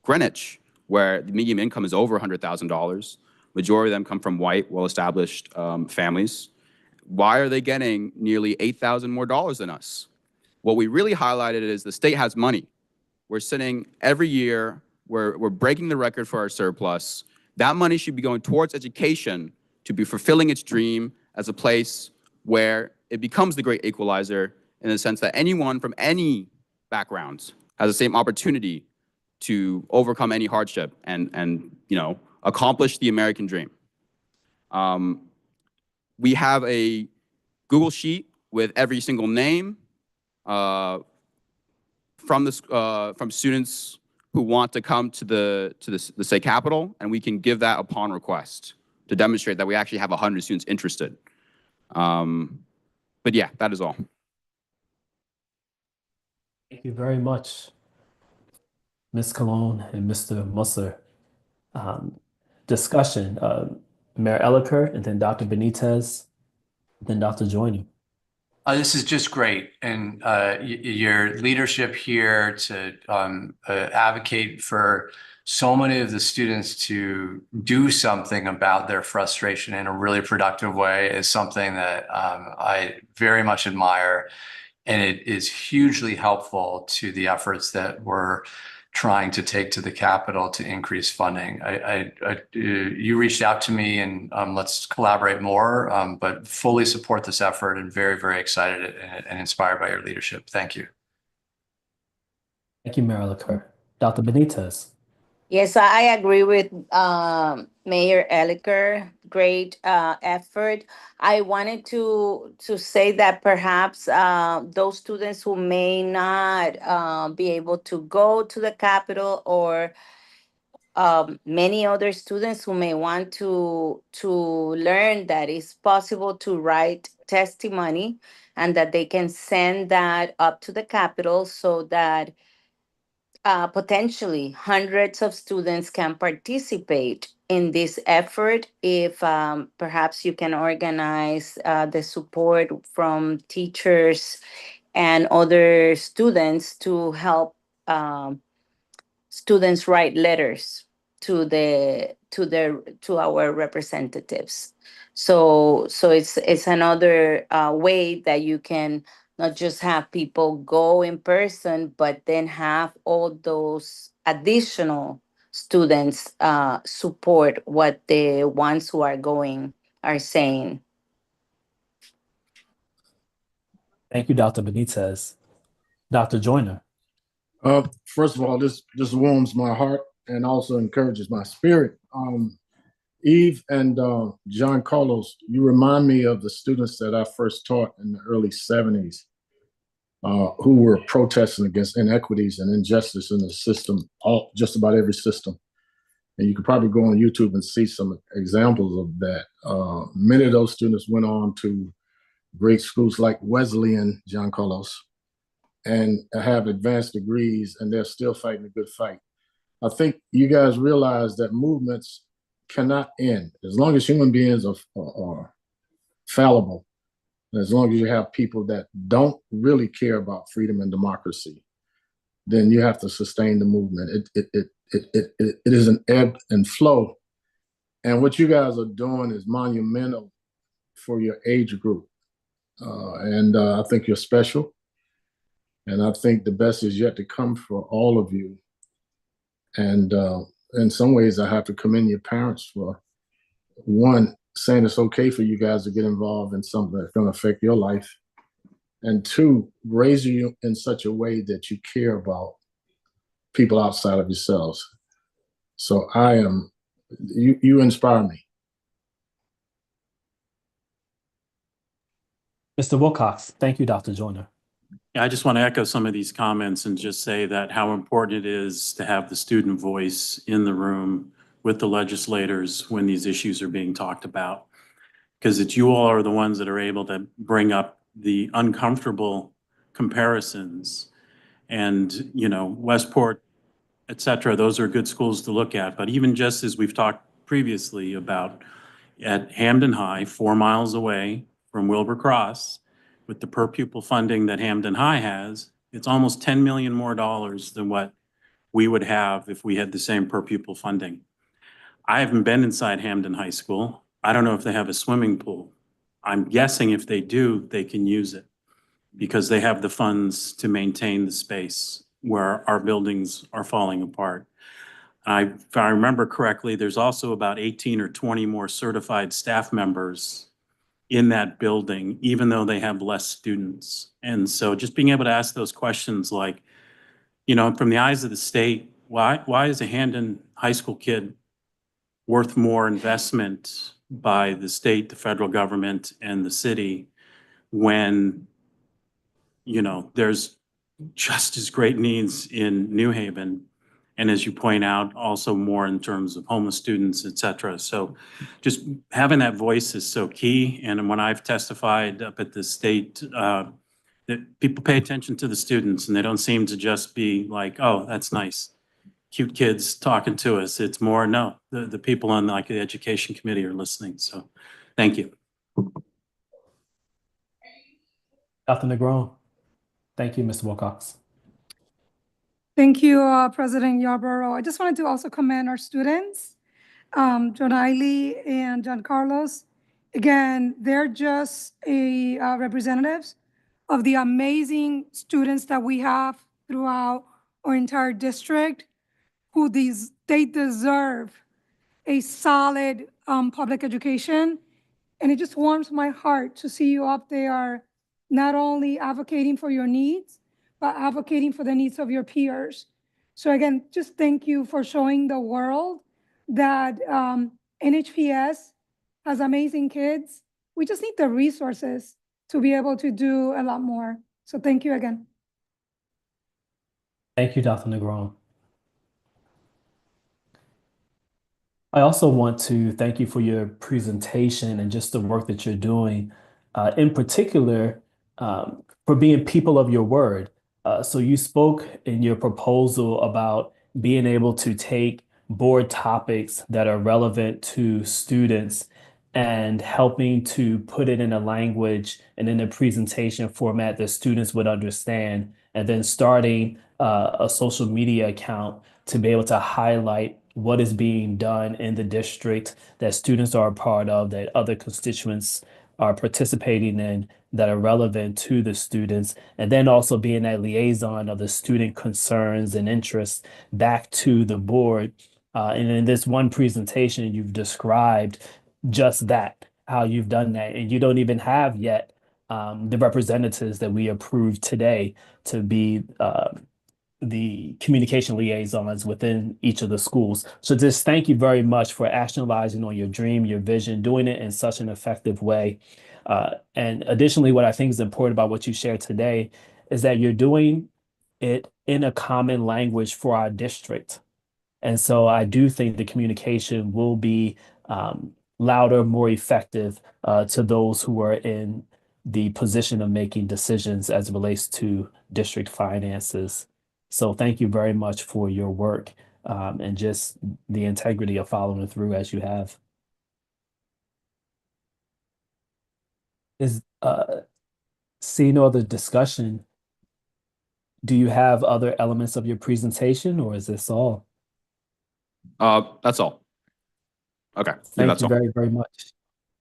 Greenwich, where the median income is over $100,000, majority of them come from white, well-established families. why are they getting nearly $8,000 more than us? What we really highlighted is the state has money. We're sitting every year, we're breaking the record for our surplus. That money should be going towards education to be fulfilling its dream as a place where it becomes the great equalizer in the sense that anyone from any background has the same opportunity to overcome any hardship and accomplish the American dream. We have a Google Sheet with every single name from students who want to come to the state capitol, and we can give that upon request to demonstrate that we actually have 100 students interested. But yeah, that is all. Thank you very much, Ms. Cologne and Mr. Musser. Discussion, Mayor Elicker, and then Dr. Benitez, then Dr. Joyner. This is just great, and your leadership here to advocate for so many of the students to do something about their frustration in a really productive way is something that I very much admire, and it is hugely helpful to the efforts that we're trying to take to the Capitol to increase funding. You reached out to me and let's collaborate more, but fully support this effort and very, very excited and inspired by your leadership. Thank you. Thank you, Mayor Elicker. Dr. Benitez. Yes, I agree with Mayor Elicker. Great effort. I wanted to say that perhaps those students who may not be able to go to the Capitol, or many other students who may want to learn that it's possible to write testimony and that they can send that up to the Capitol so that potentially hundreds of students can participate in this effort if perhaps you can organize the support from teachers and other students to help students write letters to our representatives. So it's another way that you can not just have people go in person, but then have all those additional students support what the ones who are going are saying. Thank you, Dr. Benitez. Dr. Joyner. First of all, this warms my heart and also encourages my spirit. Eve and John Carlos, you remind me of the students that I first taught in the early 70s who were protesting against inequities and injustice in the system, just about every system. And you could probably go on YouTube and see some examples of that. Many of those students went on to great schools like Wesleyan, John Carlos, and have advanced degrees, and they're still fighting a good fight. I think you guys realize that movements cannot end. As long as human beings are fallible, as long as you have people that don't really care about freedom and democracy, then you have to sustain the movement. It is an ebb and flow. And what you guys are doing is monumental for your age group. And I think you're special. And I think the best is yet to come for all of you. And in some ways, I have to commend your parents for, one, saying it's okay for you guys to get involved in something that's going to affect your life. And two, raising you in such a way that you care about people outside of yourselves. So you inspire me. Mr. Wilcox. Thank you, Dr. Joyner. Yeah, I just want to echo some of these comments and just say that how important it is to have the student voice in the room with the legislators when these issues are being talked about. Because it's you all are the ones that are able to bring up the uncomfortable comparisons. And, Westport, et cetera, those are good schools to look at. But even just as we've talked previously about at Hampden High, 4 miles away from Wilbur Cross, with the per pupil funding that Hampden High has, it's almost $10 million more than what we would have if we had the same per pupil funding. I haven't been inside Hampden High School. I don't know if they have a swimming pool. I'm guessing if they do, they can use it because they have the funds to maintain the space where our buildings are falling apart. If I remember correctly, there's also about 18 or 20 more certified staff members in that building, even though they have less students. And so just being able to ask those questions like, you know, from the eyes of the state, why is a Handon high school kid worth more investment by the state, the federal government, and the city when, you know, there's just as great needs in New Haven? And as you point out, also more in terms of homeless students, et cetera. So just having that voice is so key. And when I've testified up at the state, that people pay attention to the students and they don't seem to just be like, oh, that's nice, cute kids talking to us. It's more, no, the people on like the education committee are listening. So thank you. Dr. Negron. Thank you, Mr. Wilcox. Thank you, President Yarborough. I just wanted to also commend our students, John Eiley and John Carlos. Again, they're just representatives of the amazing students that we have throughout our entire district, who they deserve a solid public education. And it just warms my heart to see you up there, not only advocating for your needs, but advocating for the needs of your peers. So again, just thank you for showing the world that NHPS has amazing kids. We just need the resources to be able to do a lot more. So thank you again. Thank you, Dr. Negron. I also want to thank you for your presentation and just the work that you're doing, in particular, for being people of your word. So you spoke in your proposal about being able to take board topics that are relevant to students and helping to put it in a language and in a presentation format that students would understand, and then starting a social media account to be able to highlight what is being done in the district that students are a part of, that other constituents are participating in, that are relevant to the students, and then also being that liaison of the student concerns and interests back to the board. And in this one presentation, you've described just that, how you've done that, and you don't even have yet the representatives that we approved today to be the communication liaisons within each of the schools. So just thank you very much for actionalizing on your dream, your vision, doing it in such an effective way. And additionally, what I think is important about what you shared today is that you're doing it in a common language for our district. And so I do think the communication will be louder, more effective to those who are in the position of making decisions as it relates to district finances. So thank you very much for your work and just the integrity of following through as you have. Seeing no other discussion, do you have other elements of your presentation, or is this all? That's all. Okay. Thank that's you all. very, very much.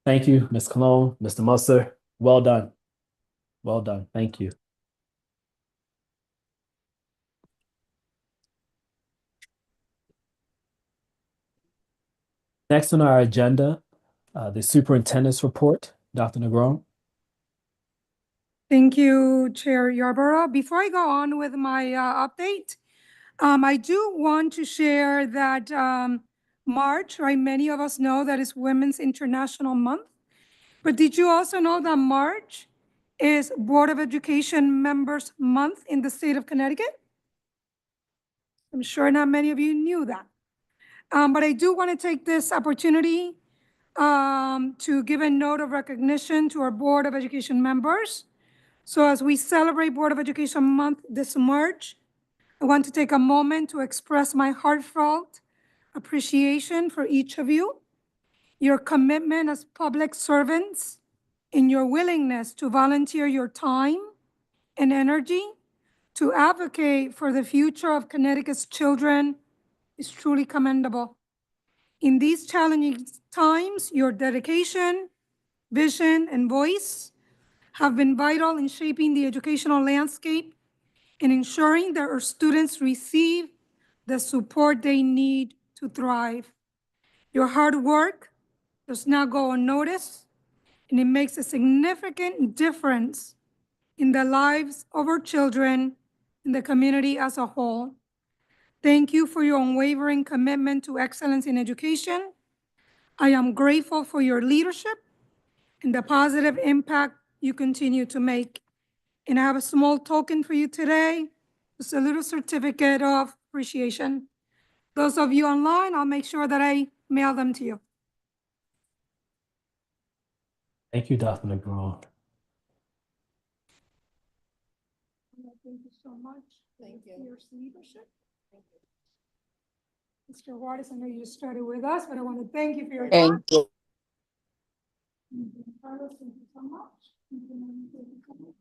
Thank you, Ms. Cologne, Mr. Musser. Well done. Well done. Thank you. Next on our agenda, the superintendent's report. Dr. Negron. Thank you, Chair Yarborough. Before I go on with my update, I do want to share that March, right? Many of us know that it's Women's International Month. But did you also know that March is Board of Education Members Month in the state of Connecticut? I'm sure not many of you knew that. But I do want to take this opportunity to give a note of recognition to our Board of Education members. So as we celebrate Board of Education Month this March, I want to take a moment to express my heartfelt appreciation for each of you, your commitment as public servants, and your willingness to volunteer your time and energy to advocate for the future of Connecticut's children is truly commendable. In these challenging times, your dedication, vision, and voice have been vital in shaping the educational landscape and ensuring that our students receive the support they need to thrive. Your hard work does not go unnoticed, and it makes a significant difference in the lives of our children and the community as a whole. Thank you for your unwavering commitment to excellence in education. I am grateful for your leadership and the positive impact you continue to make. And I have a small token for you today, just a little certificate of appreciation. Those of you online, I'll make sure that I mail them to you. Thank you, Dr. Negron. Thank you so much. Thank for you. Your leadership. Mr. Juarez, I know you started with us, but I want to thank you for your time. Thank you. Carlos, thank you so much. Thank you so much.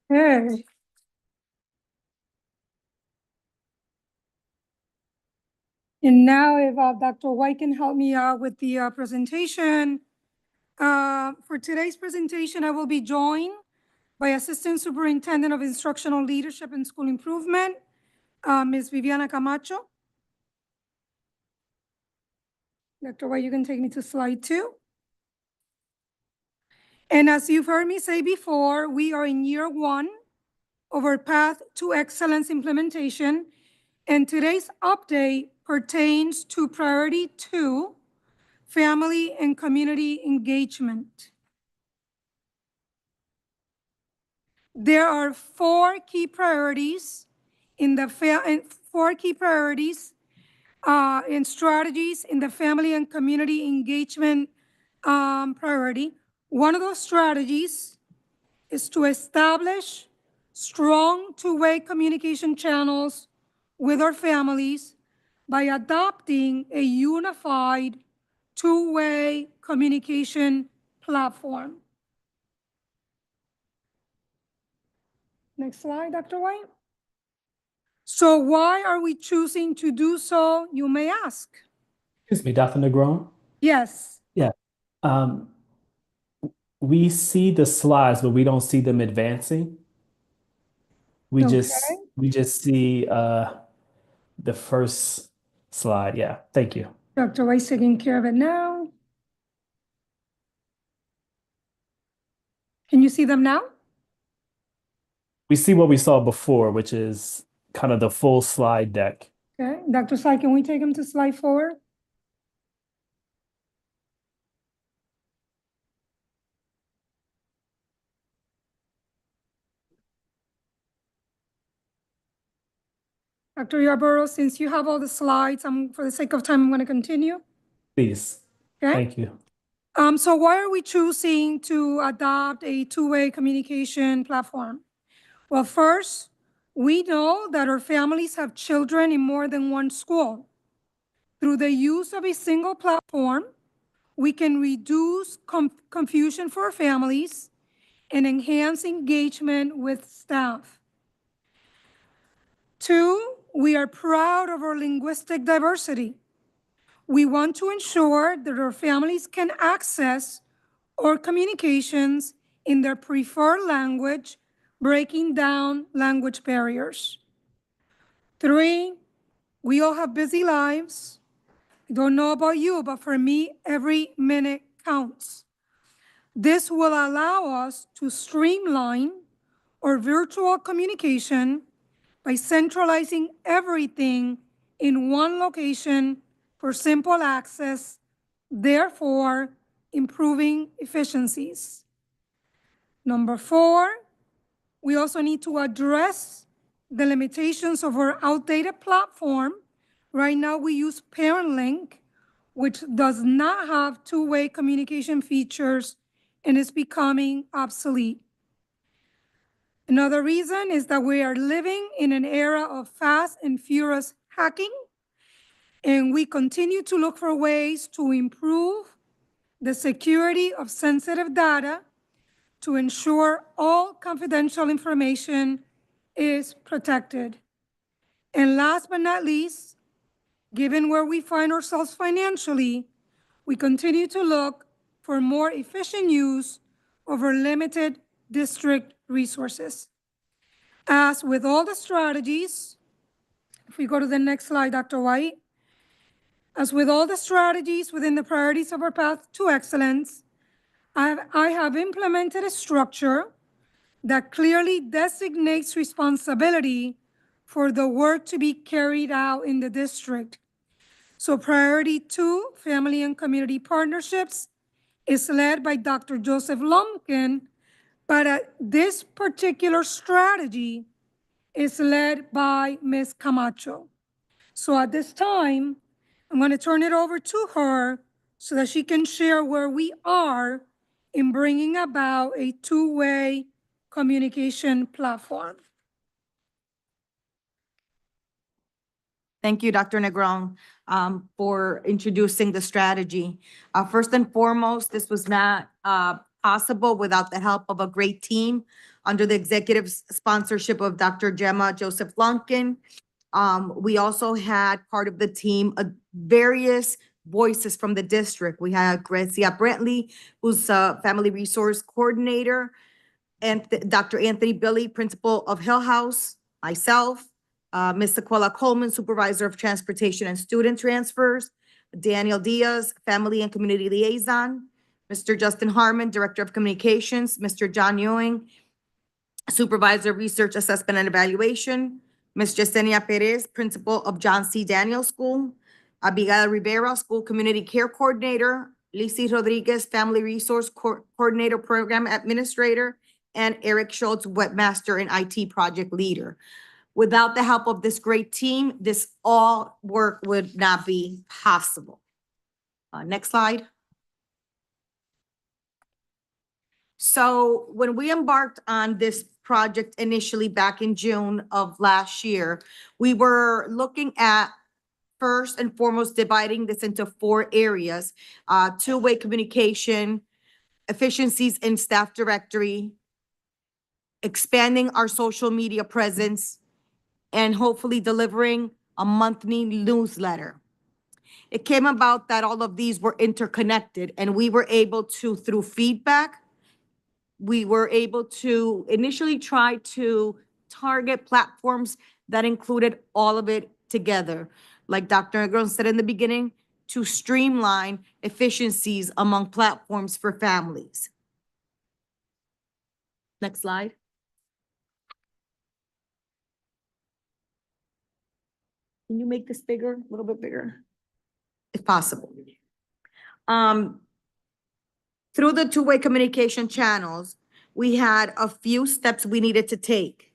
Okay. And now if Dr. White can help me out with the presentation. For today's presentation, I will be joined by Assistant Superintendent of Instructional Leadership and School Improvement, Ms. Viviana Camacho. Dr. White, you can take me to slide 2. And as you've heard me say before, we are in year 1 of our Path to Excellence implementation, and today's update pertains to Priority 2, Family and Community Engagement. There are 4 key priorities and strategies in the family and community engagement priority. One of those strategies is to establish strong two-way communication channels with our families by adopting a unified two-way communication platform. Next slide, Dr. White. So why are we choosing to do so, you may ask? Excuse me, Dr. Negron? Yes. Yeah. We see the slides, but we don't see them advancing. We just see the first slide. Yeah, thank you. Dr. White's taking care of it now. Can you see them now? We see what we saw before, which is kind of the full slide deck. Okay, Dr. Sai, can we take them to slide 4? Dr. Yarborough, since you have all the slides, for the sake of time, I'm going to continue. Please. Okay. Thank you. So why are we choosing to adopt a two-way communication platform? Well, first, we know that our families have children in more than one school. Through the use of a single platform, we can reduce confusion for our families and enhance engagement with staff. 2, we are proud of our linguistic diversity. We want to ensure that our families can access our communications in their preferred language, breaking down language barriers. 3, we all have busy lives. I don't know about you, but for me, every minute counts. This will allow us to streamline our virtual communication by centralizing everything in one location for simple access, therefore improving efficiencies. Number 4, we also need to address the limitations of our outdated platform. Right now we use ParentLink, which does not have two-way communication features and is becoming obsolete. Another reason is that we are living in an era of fast and furious hacking, and we continue to look for ways to improve the security of sensitive data to ensure all confidential information is protected. And last but not least, given where we find ourselves financially, we continue to look for more efficient use of our limited district resources. As with all the strategies, if we go to the next slide, Dr. White, as with all the strategies within the priorities of our path to excellence, I have implemented a structure that clearly designates responsibility for the work to be carried out in the district. So priority 2, family and community partnerships, is led by Dr. Joseph Lumpkin, but this particular strategy is led by Ms. Camacho. So at this time, I'm going to turn it over to her so that she can share where we are in bringing about a two-way communication platform. Thank you, Dr. Negron, for introducing the strategy. First and foremost, this was not possible without the help of a great team under the executive sponsorship of Dr. Gemma Joseph Lumpkin. We also had part of the team, various voices from the district. We had Gracia Brentley, who's a family resource coordinator, and Dr. Anthony Billy, principal of Hill House, myself, Ms. Sequela Coleman, supervisor of transportation and student transfers, Daniel Diaz, family and community liaison, Mr. Justin Harmon, director of communications, Mr. John Ewing, supervisor of research assessment and evaluation, Ms. Yesenia Perez, principal of John C. Daniels School, Abigail Rivera, school community care coordinator, Lizzie Rodriguez, family resource coordinator, program administrator, and Eric Schultz, webmaster and IT project leader. Without the help of this great team, this all work would not be possible. Next slide. So when we embarked on this project initially back in June of last year, we were looking at first and foremost dividing this into 4 areas: two-way communication, efficiencies in staff directory, expanding our social media presence, and hopefully delivering a monthly newsletter. It came about that all of these were interconnected, and we were able to, through feedback, we were able to initially try to target platforms that included all of it together. Like Dr. Negron said in the beginning, to streamline efficiencies among platforms for families. Next slide. Can you make this bigger, a little bit bigger, if possible? Through the two-way communication channels, we had a few steps we needed to take.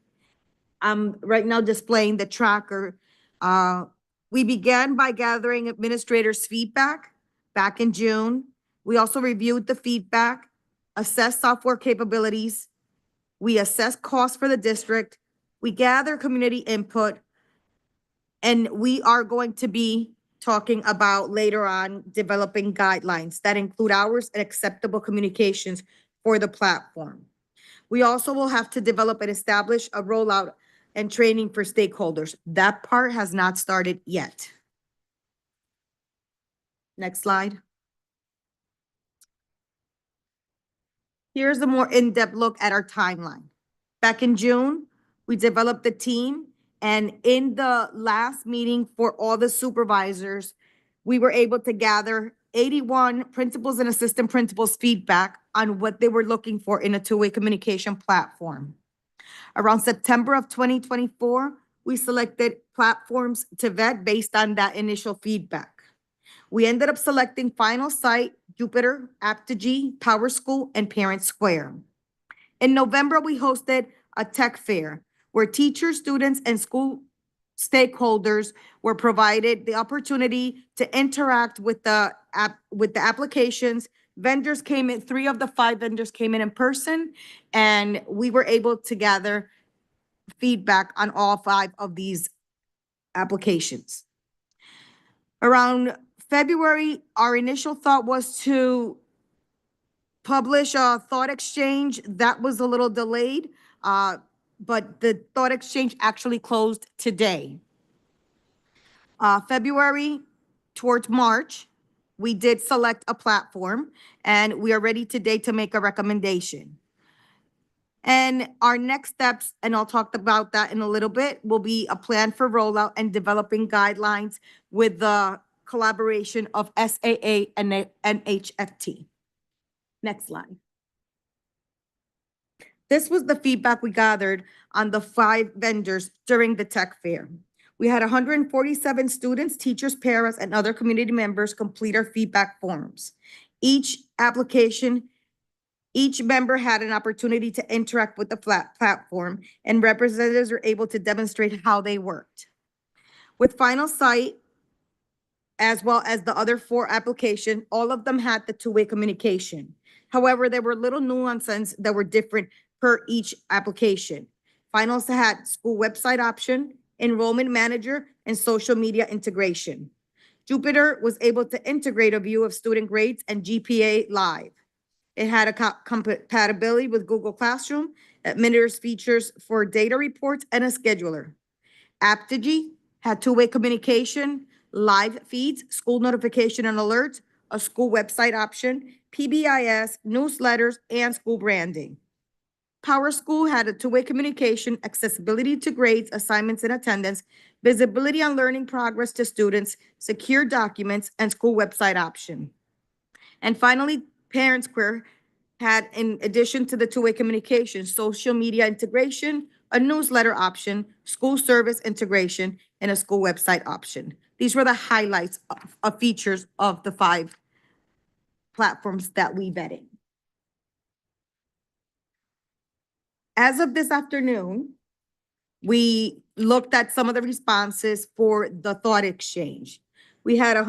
I'm right now displaying the tracker. We began by gathering administrators' feedback back in June. We also reviewed the feedback, assessed software capabilities. We assessed costs for the district. We gather community input. And we are going to be talking about later on developing guidelines that include hours and acceptable communications for the platform. We also will have to develop and establish a rollout and training for stakeholders. That part has not started yet. Next slide. Here's a more in-depth look at our timeline. Back in June, we developed the team. And in the last meeting for all the supervisors, we were able to gather 81 principals and assistant principals' feedback on what they were looking for in a two-way communication platform. Around September of 2024, we selected platforms to vet based on that initial feedback. We ended up selecting Final Site, Jupiter, Aptigee, PowerSchool, and Parent Square. In November, we hosted a tech fair where teachers, students, and school stakeholders were provided the opportunity to interact with the applications. Vendors came in, 3 of the 5 vendors came in person, and we were able to gather feedback on all 5 of these applications. Around February, our initial thought was to publish a thought exchange. That was a little delayed. but the thought exchange actually closed today. February towards March, we did select a platform, and we are ready today to make a recommendation. And our next steps, and I'll talk about that in a little bit, will be a plan for rollout and developing guidelines with the collaboration of SAA and NHFT. Next slide. This was the feedback we gathered on the 5 vendors during the tech fair. We had 147 students, teachers, parents, and other community members complete our feedback forms. Each member had an opportunity to interact with the platform, and representatives were able to demonstrate how they worked. With Final Site, as well as the other 4 applications, all of them had the two-way communication. However, there were little nuances that were different per each application. Finals had school website option, enrollment manager, and social media integration. Jupiter was able to integrate a view of student grades and GPA live. It had a compatibility with Google Classroom, administers features for data reports, and a scheduler. Aptogee had two-way communication, live feeds, school notification and alerts, a school website option, PBIS, newsletters, and school branding. PowerSchool had a two-way communication, accessibility to grades, assignments, and attendance, visibility on learning progress to students, secure documents, and school website option. And finally, ParentsSquare had, in addition to the two-way communication, social media integration, a newsletter option, school service integration, and a school website option. These were the highlights of features of the 5 platforms that we vetted. As of this afternoon, we looked at some of the responses for the thought exchange. We had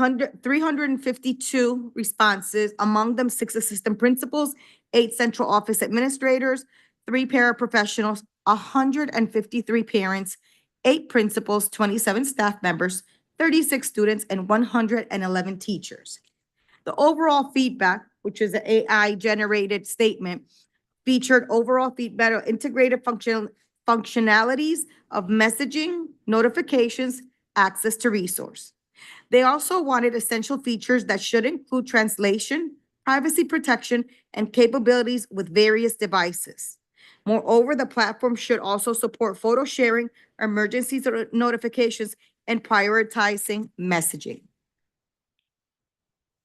352 responses, among them 6 assistant principals, 8 central office administrators, 3 paraprofessionals, 153 parents, 8 principals, 27 staff members, 36 students, and 111 teachers. The overall feedback, which is an AI-generated statement, featured overall feedback, integrated functionalities of messaging, notifications, access to resource. They also wanted essential features that should include translation, privacy protection, and capabilities with various devices. Moreover, the platform should also support photo sharing, emergency notifications, and prioritizing messaging.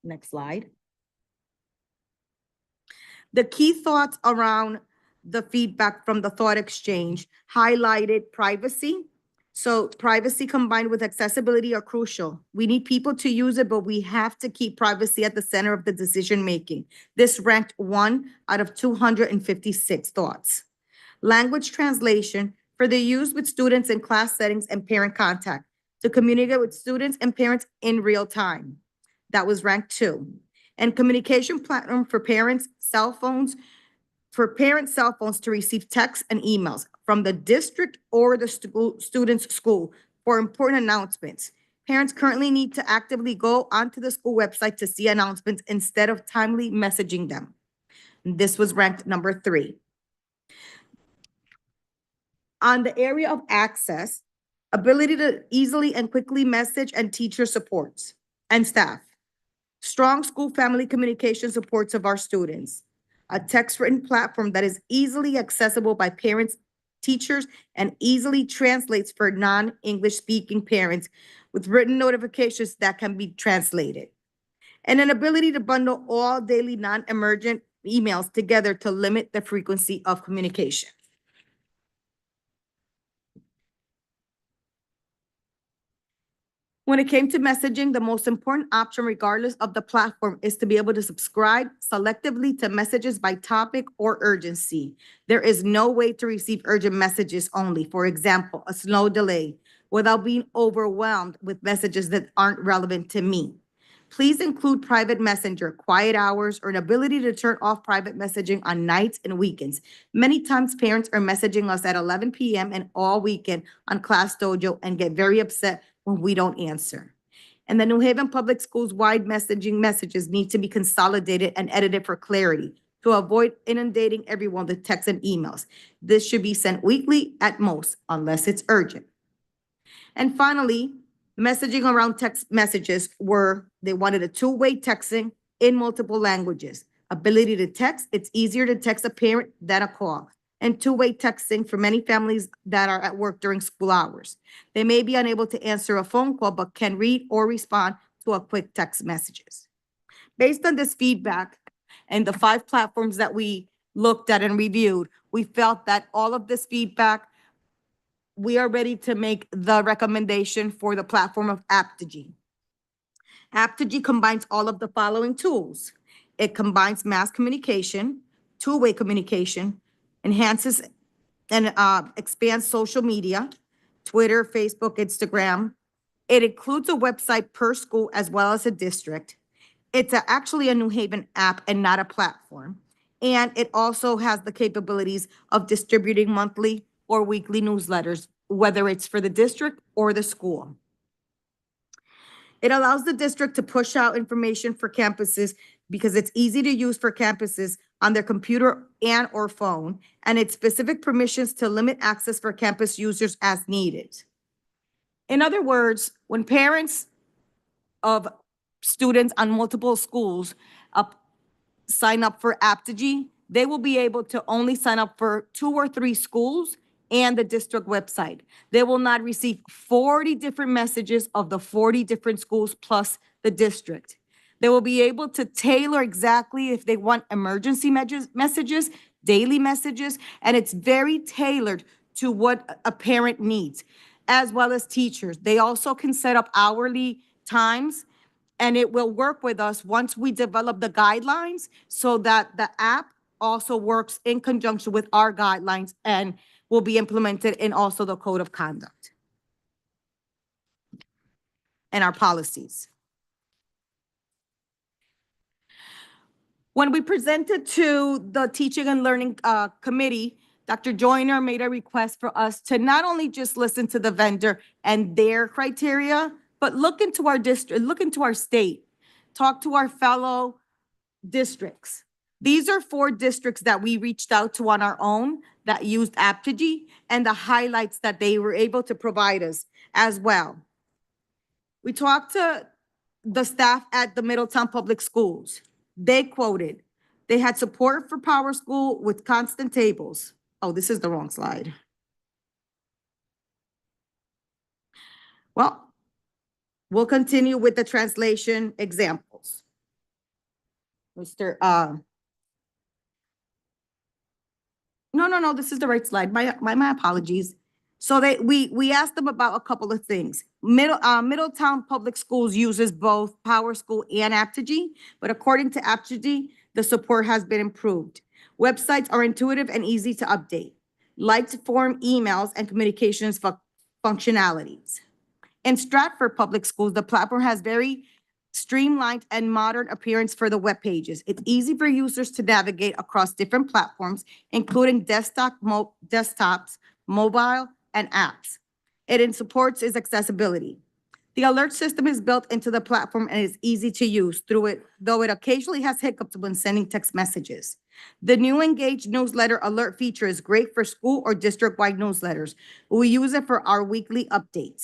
Next slide. The key thoughts around the feedback from the thought exchange highlighted privacy. So privacy combined with accessibility are crucial. We need people to use it, but we have to keep privacy at the center of the decision making. This ranked 1 out of 256 thoughts. Language translation for the use with students in class settings and parent contact to communicate with students and parents in real time. That was ranked 2. And communication platform for parents' cell phones, to receive texts and emails from the district or the student's school for important announcements. Parents currently need to actively go onto the school website to see announcements instead of timely messaging them. This was ranked number 3. On the area of access, ability to easily and quickly message and teacher supports and staff. Strong school family communication supports of our students. A text-written platform that is easily accessible by parents, teachers, and easily translates for non-English speaking parents with written notifications that can be translated. And an ability to bundle all daily non-emergent emails together to limit the frequency of communication. When it came to messaging, the most important option, regardless of the platform, is to be able to subscribe selectively to messages by topic or urgency. There is no way to receive urgent messages only, for example, a snow delay, without being overwhelmed with messages that aren't relevant to me. Please include private messenger, quiet hours, or an ability to turn off private messaging on nights and weekends. Many times parents are messaging us at 11 p.m. and all weekend on Class Dojo and get very upset when we don't answer. And the New Haven Public Schools wide messaging messages need to be consolidated and edited for clarity to avoid inundating everyone with texts and emails. This should be sent weekly at most, unless it's urgent. And finally, messaging around text messages they wanted a two-way texting in multiple languages. Ability to text, it's easier to text a parent than a call. And two-way texting for many families that are at work during school hours. They may be unable to answer a phone call, but can read or respond to a quick text messages. Based on this feedback and the 5 platforms that we looked at and reviewed, we felt that all of this feedback, we are ready to make the recommendation for the platform of Aptogee. Aptogee combines all of the following tools. It combines mass communication, two-way communication, enhances and expands social media, Twitter, Facebook, Instagram. It includes a website per school as well as a district. It's actually a New Haven app and not a platform. And it also has the capabilities of distributing monthly or weekly newsletters, whether it's for the district or the school. It allows the district to push out information for campuses because it's easy to use for campuses on their computer and or phone, and it's specific permissions to limit access for campus users as needed. In other words, when parents of students on multiple schools sign up for Aptogee, they will be able to only sign up for 2 or 3 schools and the district website. They will not receive 40 different messages of the 40 different schools plus the district. They will be able to tailor exactly if they want emergency messages, daily messages, and it's very tailored to what a parent needs, as well as teachers. They also can set up hourly times, and it will work with us once we develop the guidelines so that the app also works in conjunction with our guidelines and will be implemented in also the code of conduct and our policies. When we presented to the Teaching and Learning Committee, Dr. Joyner made a request for us to not only just listen to the vendor and their criteria, but look into our district, look into our state, talk to our fellow districts. These are 4 districts that we reached out to on our own that used Aptogee and the highlights that they were able to provide us as well. We talked to the staff at the Middletown Public Schools. They quoted, they had support for Power School with constant tables. Oh, this is the wrong slide. Well, we'll continue with the translation examples. No, this is the right slide. My apologies. So we asked them about a couple of things. Middletown Public Schools uses both Power School and Aptogee, but according to Aptogee, the support has been improved. Websites are intuitive and easy to update. Liked form emails and communications functionalities. In Stratford Public Schools, the platform has very streamlined and modern appearance for the web pages. It's easy for users to navigate across different platforms, including desktops, mobile, and apps. It supports its accessibility. The alert system is built into the platform and is easy to use through it, though it occasionally has hiccups when sending text messages. The new Engage newsletter alert feature is great for school or district-wide newsletters. We use it for our weekly updates.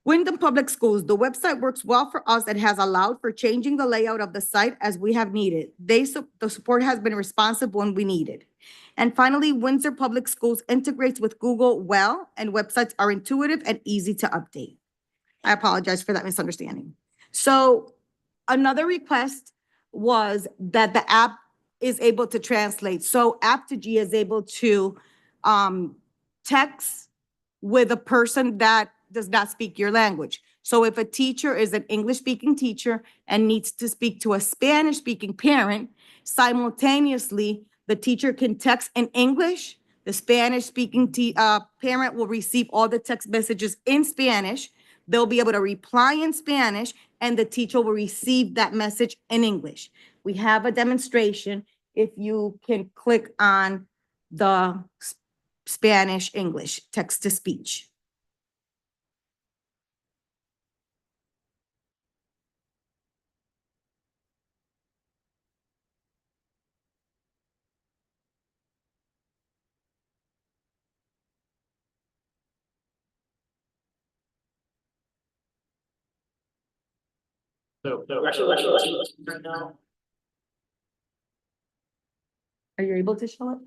Wyndham Public Schools, the website works well for us and has allowed for changing the layout of the site as we have needed. The support has been responsive when we needed. And finally, Windsor Public Schools integrates with Google well, and websites are intuitive and easy to update. I apologize for that misunderstanding. So another request was that the app is able to translate. So Aptogee is able to text with a person that does not speak your language. So if a teacher is an English-speaking teacher and needs to speak to a Spanish-speaking parent, simultaneously, the teacher can text in English. The Spanish-speaking parent will receive all the text messages in Spanish. They'll be able to reply in Spanish, and the teacher will receive that message in English. We have a demonstration. If you can click on the Spanish-English text-to-speech. right now. Are you able to show it?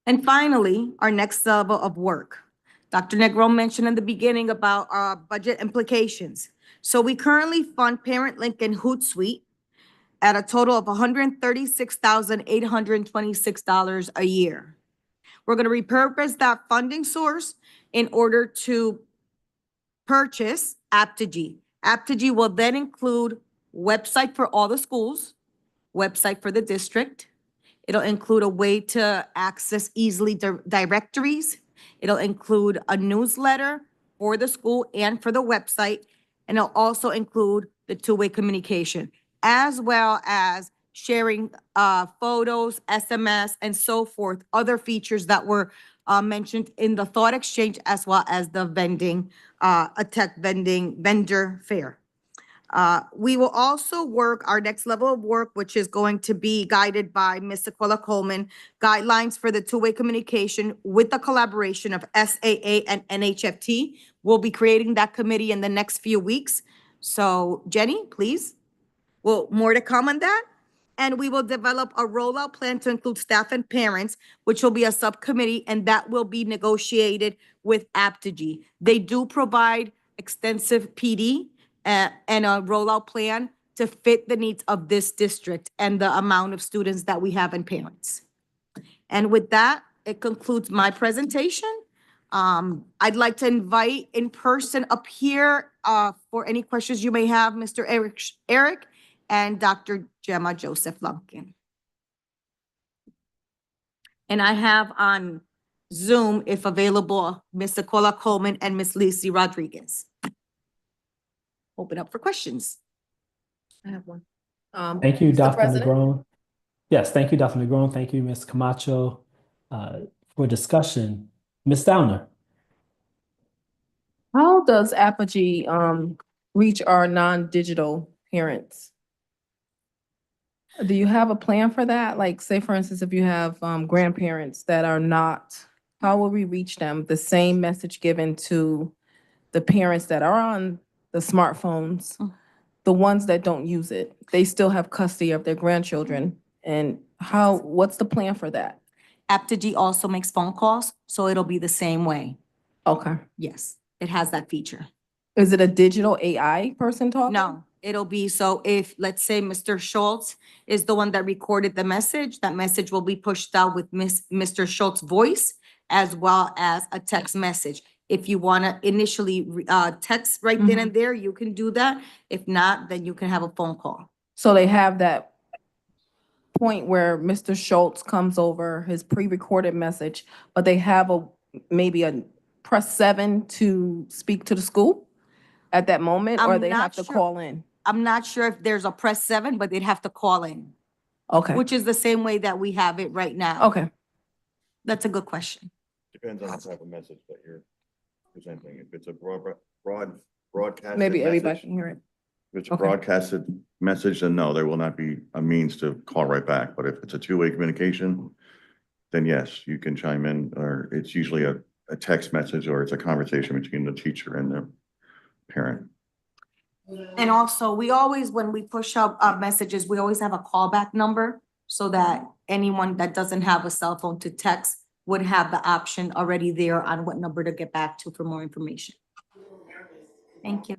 And finally, our next level of work. Dr. Negron mentioned in the beginning about our budget implications. So we currently fund Parent Link and Hootsuite at a total of $136,826 a year. We're going to repurpose that funding source in order to purchase Aptigee. Aptigee will then include website for all the schools, website for the district. It'll include a way to access easily directories. It'll include a newsletter for the school and for the website. And it'll also include the two-way communication, as well as sharing photos, SMS, and so forth, other features that were mentioned in the thought exchange, as well as the vending, a tech vendor fair. We will also work our next level of work, which is going to be guided by Ms. Sequela Coleman, guidelines for the two-way communication with the collaboration of SAA and NHFT. We'll be creating that committee in the next few weeks. So Jenny, please. Well, more to come on that. And we will develop a rollout plan to include staff and parents, which will be a subcommittee, and that will be negotiated with Aptigee. They do provide extensive PD and a rollout plan to fit the needs of this district and the amount of students that we have and parents. And with that, it concludes my presentation. I'd like to invite in person up here for any questions you may have, Mr. Eric and Dr. Gemma Joseph Lumpkin. And I have on Zoom, if available, Ms. Sequela Coleman and Ms. Lacey Rodriguez. Open up for questions. I have one. Thank you, Mr. Dr. President? Negron. Yes, thank you, Dr. Negron. Thank you, Ms. Camacho, for discussion. Ms. Downer. How does Apogee reach our non-digital parents? Do you have a plan for that? Like, say, for instance, if you have grandparents that are not, how will we reach them? The same message given to the parents that are on the smartphones, the ones that don't use it, they still have custody of their grandchildren. And what's the plan for that? Aptigee also makes phone calls, so it'll be the same way. Okay. Yes, it has that feature. Is it a digital AI person talking? No, it'll be, so if, let's say, Mr. Schultz is the one that recorded the message, that message will be pushed out with Mr. Schultz's voice as well as a text message. If you want to initially text right then and there, you can do that. If not, then you can have a phone call. So they have that point where Mr. Schultz comes over his pre-recorded message, but they have maybe a press 7 to speak to the school at that moment, or I'm they have not to sure. call in? I'm not sure if there's a press 7, but they'd have to call in, Okay, which is the same way that we have it right now. okay. That's a good question. Depends on the type of message that you're presenting. If it's a broadcast. Maybe everybody can hear it. If it's a Okay. broadcasted message, then no, there will not be a means to call right back. But if it's a two-way communication, then yes, you can chime in, or it's usually a text message, or it's a conversation between the teacher and the parent. And also, we always, when we push up messages, we always have a callback number so that anyone that doesn't have a cell phone to text would have the option already there on what number to get back to for more information. Thank you.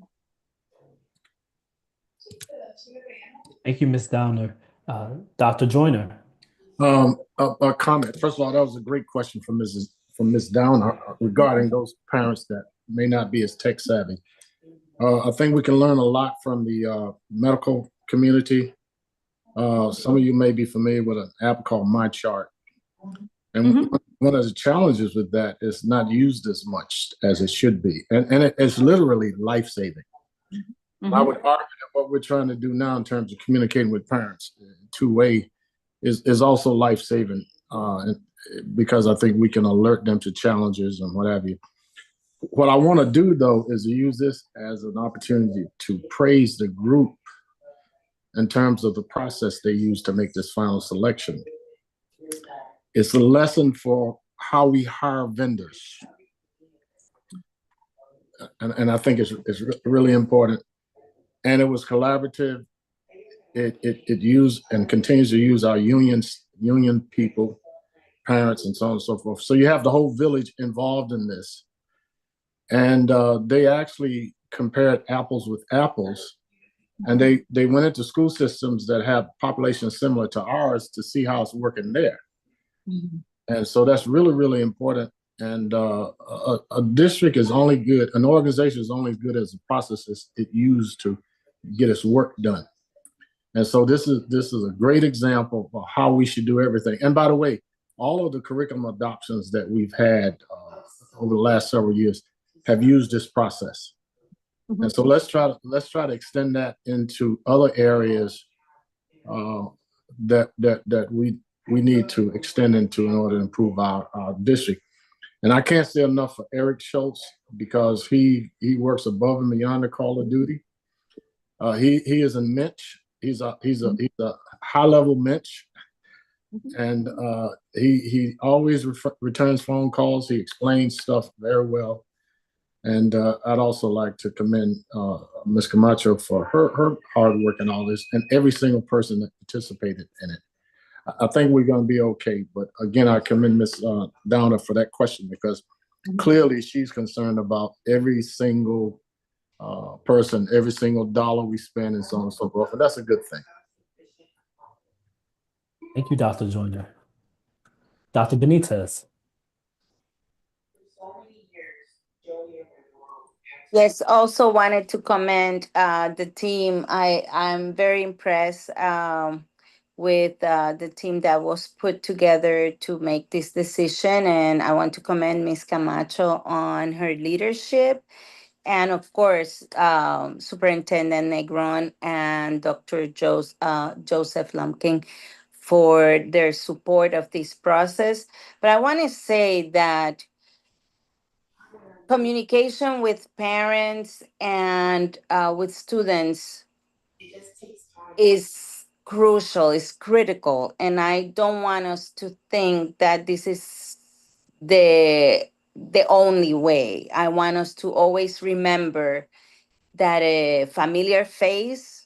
Thank you, Ms. Downer. Dr. Joyner. A comment. First of all, that was a great question from Ms. Downer regarding those parents that may not be as tech savvy. I think we can learn a lot from the medical community. Some of you may be familiar with an app called MyChart. And one of the challenges with that is not used as much as it should be. And it's literally life-saving. I would argue that what we're trying to do now in terms of communicating with parents two-way is also life-saving because I think we can alert them to challenges and what have you. What I want to do, though, is to use this as an opportunity to praise the group in terms of the process they use to make this final selection. It's a lesson for how we hire vendors. And I think it's really important. And it was collaborative. It used and continues to use our union people, parents, and so on and so forth. So you have the whole village involved in this. And they actually compared apples with apples. And they went into school systems that have populations similar to ours to see how it's working there. And so that's really, really important. And a district is only good, an organization is only as good as the processes it used to get its work done. And so this is a great example of how we should do everything. And by the way, all of the curriculum adoptions that we've had over the last several years have used this process. And so let's try to extend that into other areas that we need to extend into in order to improve our district. And I can't say enough for Eric Schultz because he works above and beyond the call of duty. He is a Mensch. He's a high level Mensch, and he always returns phone calls. He explains stuff very well. And I'd also like to commend Ms. Camacho for her hard work in all this and every single person that participated in it. I think we're going to be okay. But again, I commend Ms. Downer for that question because clearly she's concerned about every single person, every single dollar we spend and so on and so forth. And that's a good thing. Thank you, Dr. Joyner. Dr. Benitez. Yes, also wanted to commend the team. I'm very impressed with the team that was put together to make this decision. And I want to commend Ms. Camacho on her leadership. And of course, Superintendent Negron and Dr. Joseph Lumpkin for their support of this process. But I want to say that communication with parents and with students is crucial, is critical. And I don't want us to think that this is the only way. I want us to always remember that a familiar face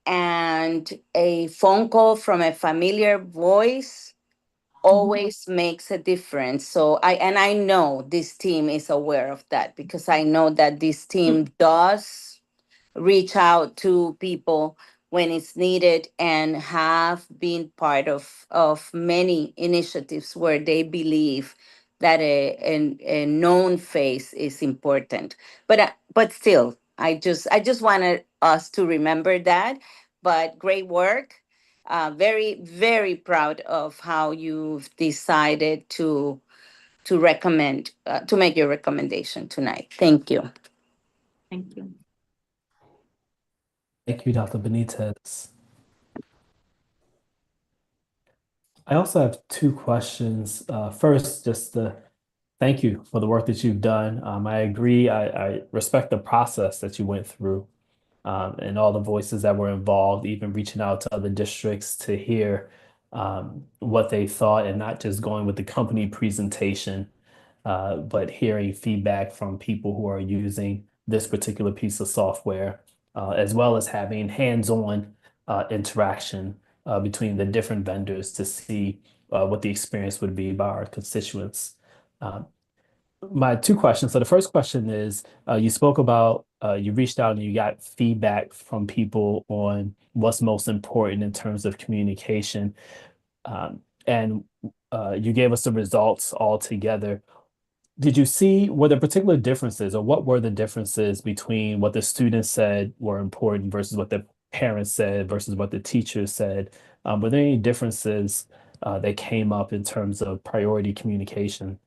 and a phone call from a familiar voice always makes a difference. So I know this team is aware of that because I know that this team does reach out to people when it's needed and have been part of many initiatives where they believe that a known face is important. But still, I just wanted us to remember that. But great work. Very, very proud of how you've decided to recommend, to make your recommendation tonight. Thank you. Thank you. Thank you, Dr. Benitez. I also have two questions. First, just to thank you for the work that you've done. I agree. I respect the process that you went through and all the voices that were involved, even reaching out to other districts to hear what they thought and not just going with the company presentation, but hearing feedback from people who are using this particular piece of software, as well as having hands-on interaction between the different vendors to see what the experience would be by our constituents. My two questions. So the first question is, you spoke about you reached out and you got feedback from people on what's most important in terms of communication. And you gave us the results all together. Did you see, were there particular differences, or what were the differences between what the students said were important versus what the parents said versus what the teachers said? Were there any differences that came up in terms of priority communication?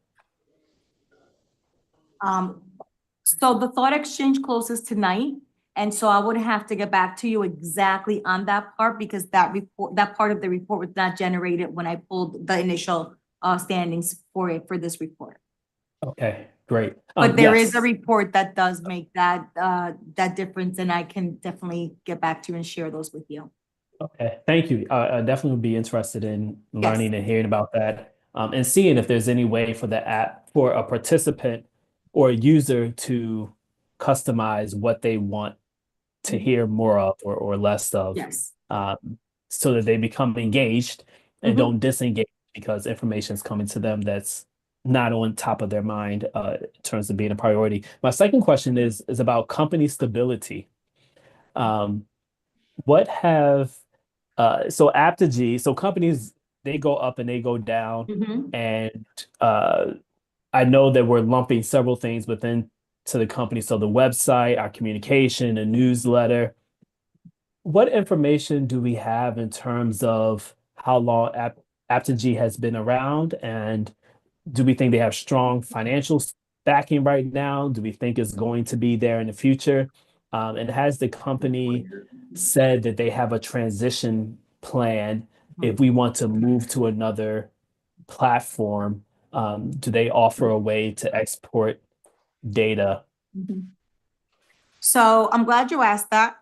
So the thought exchange closes tonight, and so I would have to get back to you exactly on that part because that report, that part of the report was not generated when I pulled the initial standings for it for this report. Okay, great. But there is yes. a report that does make that that difference, and I can definitely get back to you and share those with you. Okay, thank you. I definitely would be interested in Yes. learning and hearing about that, and seeing if there's any way for the app, for a participant or a user to customize what they want to hear more of or less of, Yes. so that they become engaged and Mhm. don't disengage because information is coming to them that's not on top of their mind in terms of being a priority. My second question is about company stability. Um, what have so Apogee, so companies, they go up and they go down, Mhm. and I know that we're lumping several things within to the company. So the website, our communication, the newsletter. What information do we have in terms of how long Apogee has been around, and do we think they have strong financial backing right now? Do we think it's going to be there in the future? And has the company said that they have a transition plan if we want to move to another platform? Do they offer a way to export data? So I'm glad you asked that.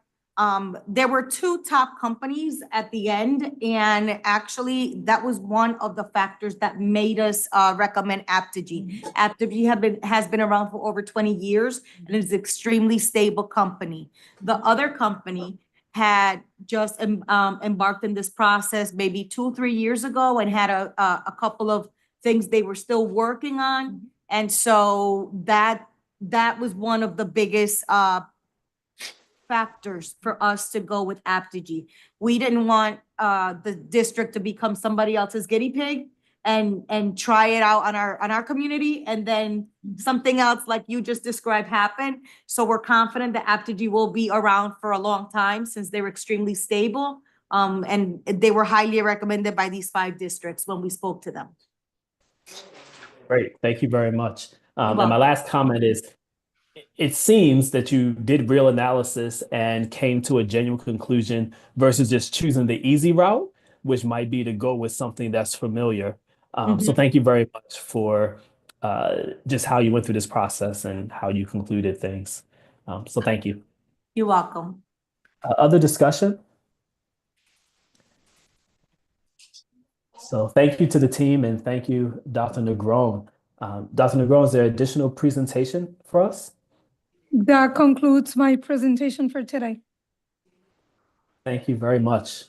There were two top companies at the end, and actually that was one of the factors that made us recommend Apogee. Apogee has been around for over 20 years and is an extremely stable company. The other company had just embarked in this process maybe 2-3 years ago and had a couple of things they were still working on. And so that was one of the biggest factors for us to go with Apogee. We didn't want the district to become somebody else's guinea pig and try it out on our community, and then something else like you just described happen. So we're confident that Apogee will be around for a long time since they're extremely stable. And they were highly recommended by these 5 districts when we spoke to them. Great, thank you very much. And my welcome. last comment is, it seems that you did real analysis and came to a genuine conclusion versus just choosing the easy route, which might be to go with something that's familiar. So thank you very much for just how you went through this process and how you concluded things. So thank you. You're welcome. Other discussion? So thank you to the team, and thank you, Dr. Negron. Dr. Negron, is there additional presentation for us? That concludes my presentation for today. Thank you very much.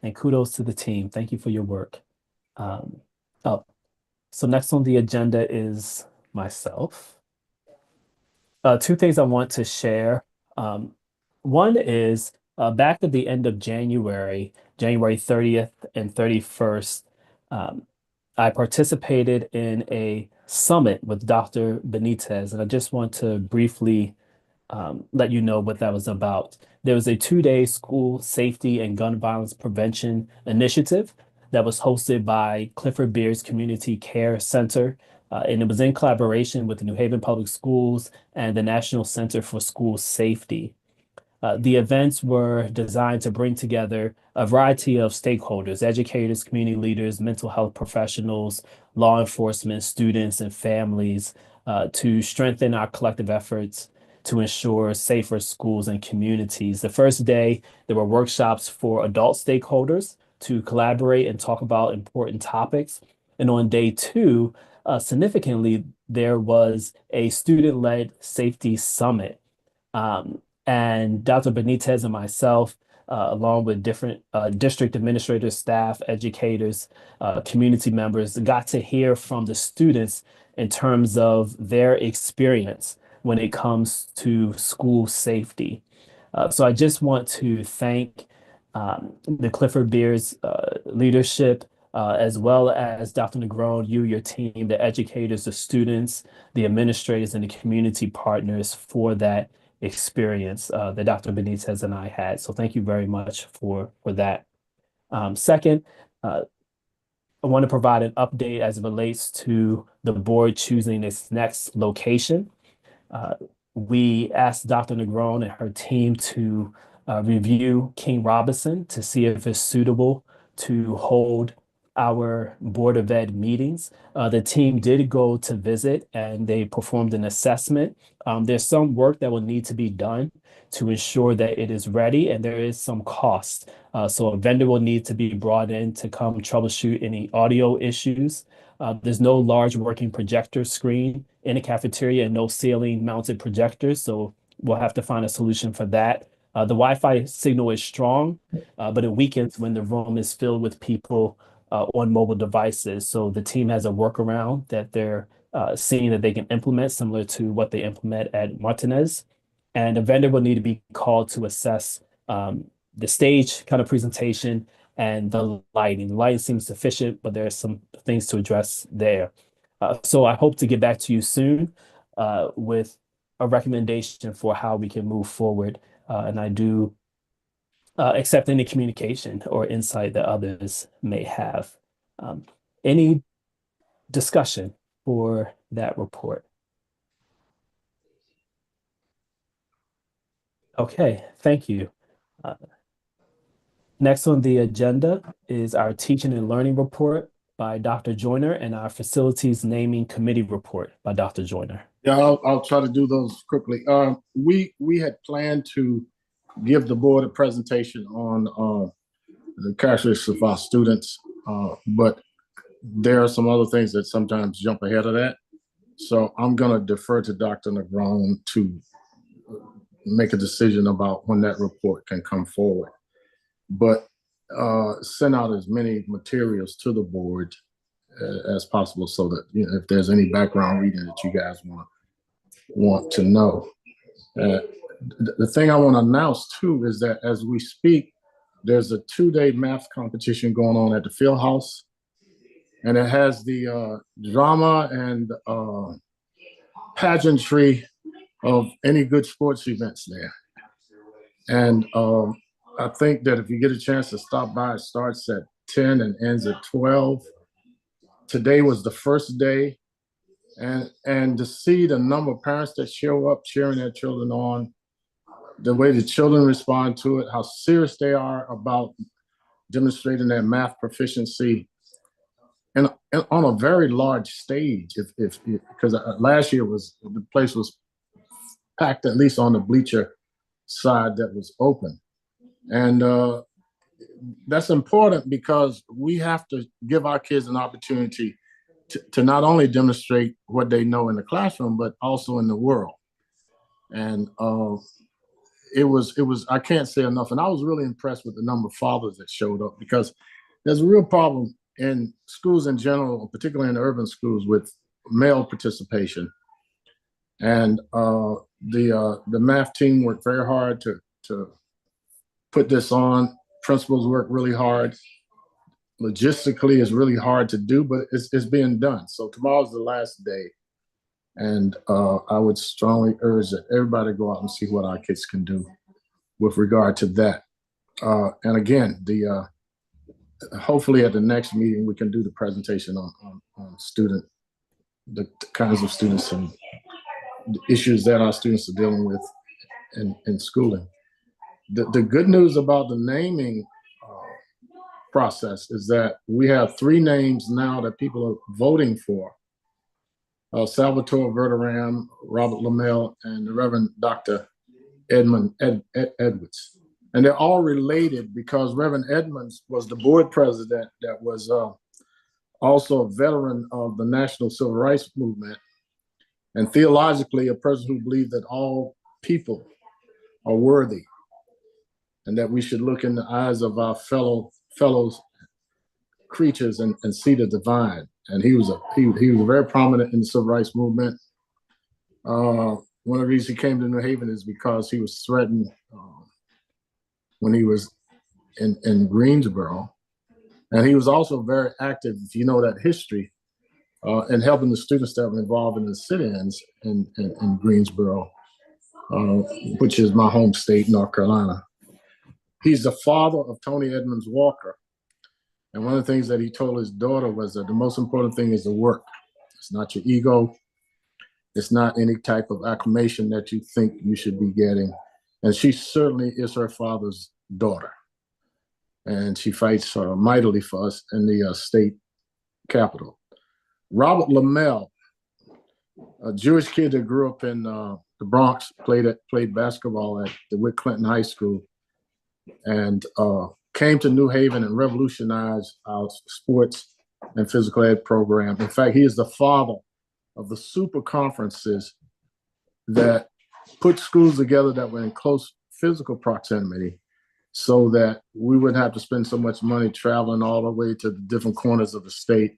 And kudos to the team. Thank you for your work. So next on the agenda is myself. 2 things I want to share. One is back at the end of January 30th and 31st, I participated in a summit with Dr. Benitez, and I just want to briefly let you know what that was about. There was a 2-day school safety and gun violence prevention initiative that was hosted by Clifford Beers Community Care Center, and it was in collaboration with the New Haven Public Schools and the National Center for School Safety. The events were designed to bring together a variety of stakeholders, educators, community leaders, mental health professionals, law enforcement, students, and families to strengthen our collective efforts to ensure safer schools and communities. The first day, there were workshops for adult stakeholders to collaborate and talk about important topics. And on day 2, significantly, there was a student-led safety summit. And Dr. Benitez and myself along with different district administrators, staff, educators, community members, got to hear from the students in terms of their experience when it comes to school safety. So I just want to thank the Clifford Beers leadership, as well as Dr. Negron, you, your team, the educators, the students, the administrators, and the community partners for that experience that Dr. Benitez and I had. So thank you very much for that. Second, I want to provide an update as it relates to the board choosing its next location. We asked Dr. Negron and her team to review King Robinson to see if it's suitable to hold our Board of Ed meetings. The team did go to visit and they performed an assessment. There's some work that will need to be done to ensure that it is ready, and there is some cost. So a vendor will need to be brought in to come troubleshoot any audio issues. There's no large working projector screen in the cafeteria and no ceiling mounted projectors. So we'll have to find a solution for that. The Wi-Fi signal is strong, but it weakens when the room is filled with people on mobile devices. So the team has a workaround that they're seeing that they can implement, similar to what they implement at Martinez. And a vendor will need to be called to assess the stage kind of presentation and the lighting. The lighting seems sufficient, but there are some things to address there. So I hope to get back to you soon with a recommendation for how we can move forward. And I do accept any communication or insight that others may have. Any discussion for that report? Okay, thank you. Next on the agenda is our teaching and learning report by Dr. Joyner and our facilities naming committee report by Dr. Joyner. Yeah, I'll try to do those quickly. We had planned to give the board a presentation on the characteristics of our students, but there are some other things that sometimes jump ahead of that. So I'm going to defer to Dr. Negron to make a decision about when that report can come forward. But send out as many materials to the board as possible so that, you know, if there's any background reading that you guys want to know. The thing I want to announce too is that as we speak, there's a 2-day math competition going on at the field house, and it has the drama and pageantry of any good sports events there. And I think that if you get a chance to stop by, it starts at 10 and ends at 12. Today was the first day, and to see the number of parents that show up cheering their children on, the way the children respond to it, how serious they are about demonstrating their math proficiency, and on a very large stage. Because last year the place was packed, at least on the bleacher side that was open, and that's important because we have to give our kids an opportunity to not only demonstrate what they know in the classroom, but also in the world. And it was, I can't say enough. And I was really impressed with the number of fathers that showed up, because there's a real problem in schools in general, particularly in urban schools, with male participation. And the math team worked very hard to put this on. Principals work really hard. Logistically, it's really hard to do, but it's being done. So tomorrow's the last day. And I would strongly urge that everybody go out and see what our kids can do with regard to that. And again, hopefully at the next meeting, we can do the presentation on the kinds of students and the issues that our students are dealing with in schooling. The good news about the naming process is that we have 3 names now that people are voting for. Salvatore Verderam, Robert Lamel, and the Reverend Dr. Edmund Edwards. And they're all related because Reverend Edmonds was the board president that was also a veteran of the National Civil Rights Movement, and theologically a person who believed that all people are worthy. and that we should look in the eyes of our fellows creatures and see the divine. And he was very prominent in the civil rights movement. One of the reasons he came to New Haven is because he was threatened when he was in Greensboro. And he was also very active, if you know that history, in helping the students that were involved in the sit-ins in Greensboro, which is my home state, North Carolina. He's the father of Tony Edmonds Walker. And one of the things that he told his daughter was that the most important thing is the work. It's not your ego. It's not any type of acclamation that you think you should be getting. And she certainly is her father's daughter. And she fights mightily for us in the state capitol. Robert Lamel, a Jewish kid that grew up in the Bronx, played basketball at the Witt Clinton High School, and came to New Haven and revolutionized our sports and physical ed program. In fact, he is the father of the super conferences that put schools together that were in close physical proximity so that we wouldn't have to spend so much money traveling all the way to the different corners of the state.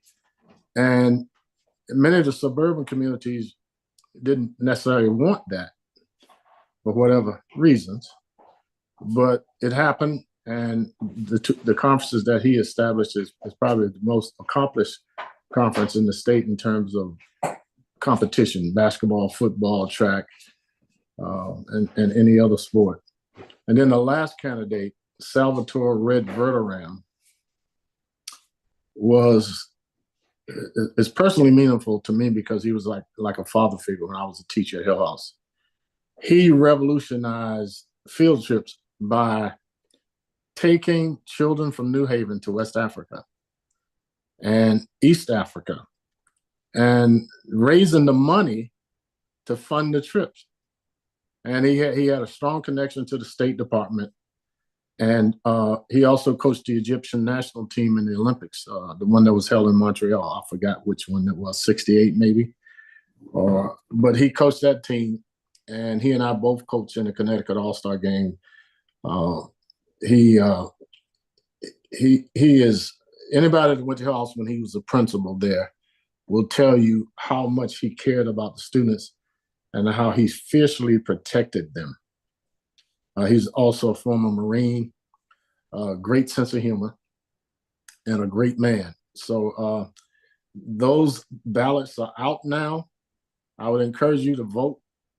And many of the suburban communities didn't necessarily want that for whatever reasons, but it happened. And the conferences that he established is probably the most accomplished conference in the state in terms of competition, basketball, football, track, and any other sport. And then the last candidate, Salvatore Red Verderam, is personally meaningful to me because he was like a father figure when I was a teacher at Hill House. He revolutionized field trips by taking children from New Haven to West Africa and East Africa and raising the money to fund the trips. And he had a strong connection to the State Department. And he also coached the Egyptian national team in the Olympics, the one that was held in Montreal. I forgot which one it was, 68 maybe. But he coached that team, and he and I both coached in the Connecticut All-Star game. He is, anybody that went to Hill House when he was a principal there will tell you how much he cared about the students and how he fiercely protected them. He's also a former Marine, great sense of humor, and a great man. So those ballots are out now. I would encourage you to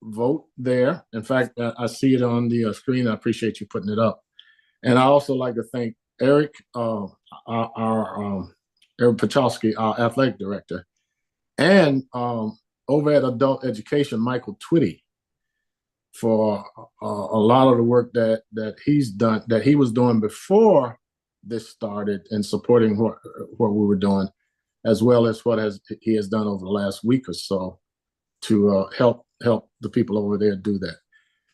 vote there. In fact, I see it on the screen. I appreciate you putting it up. And I also like to thank Eric, Eric Pachowski, our athletic director, and over at Adult Education, Michael Twitty, for a lot of the work that he's done, that he was doing before this started, and supporting what we were doing, as well as what he has done over the last week or so to help the people over there do that.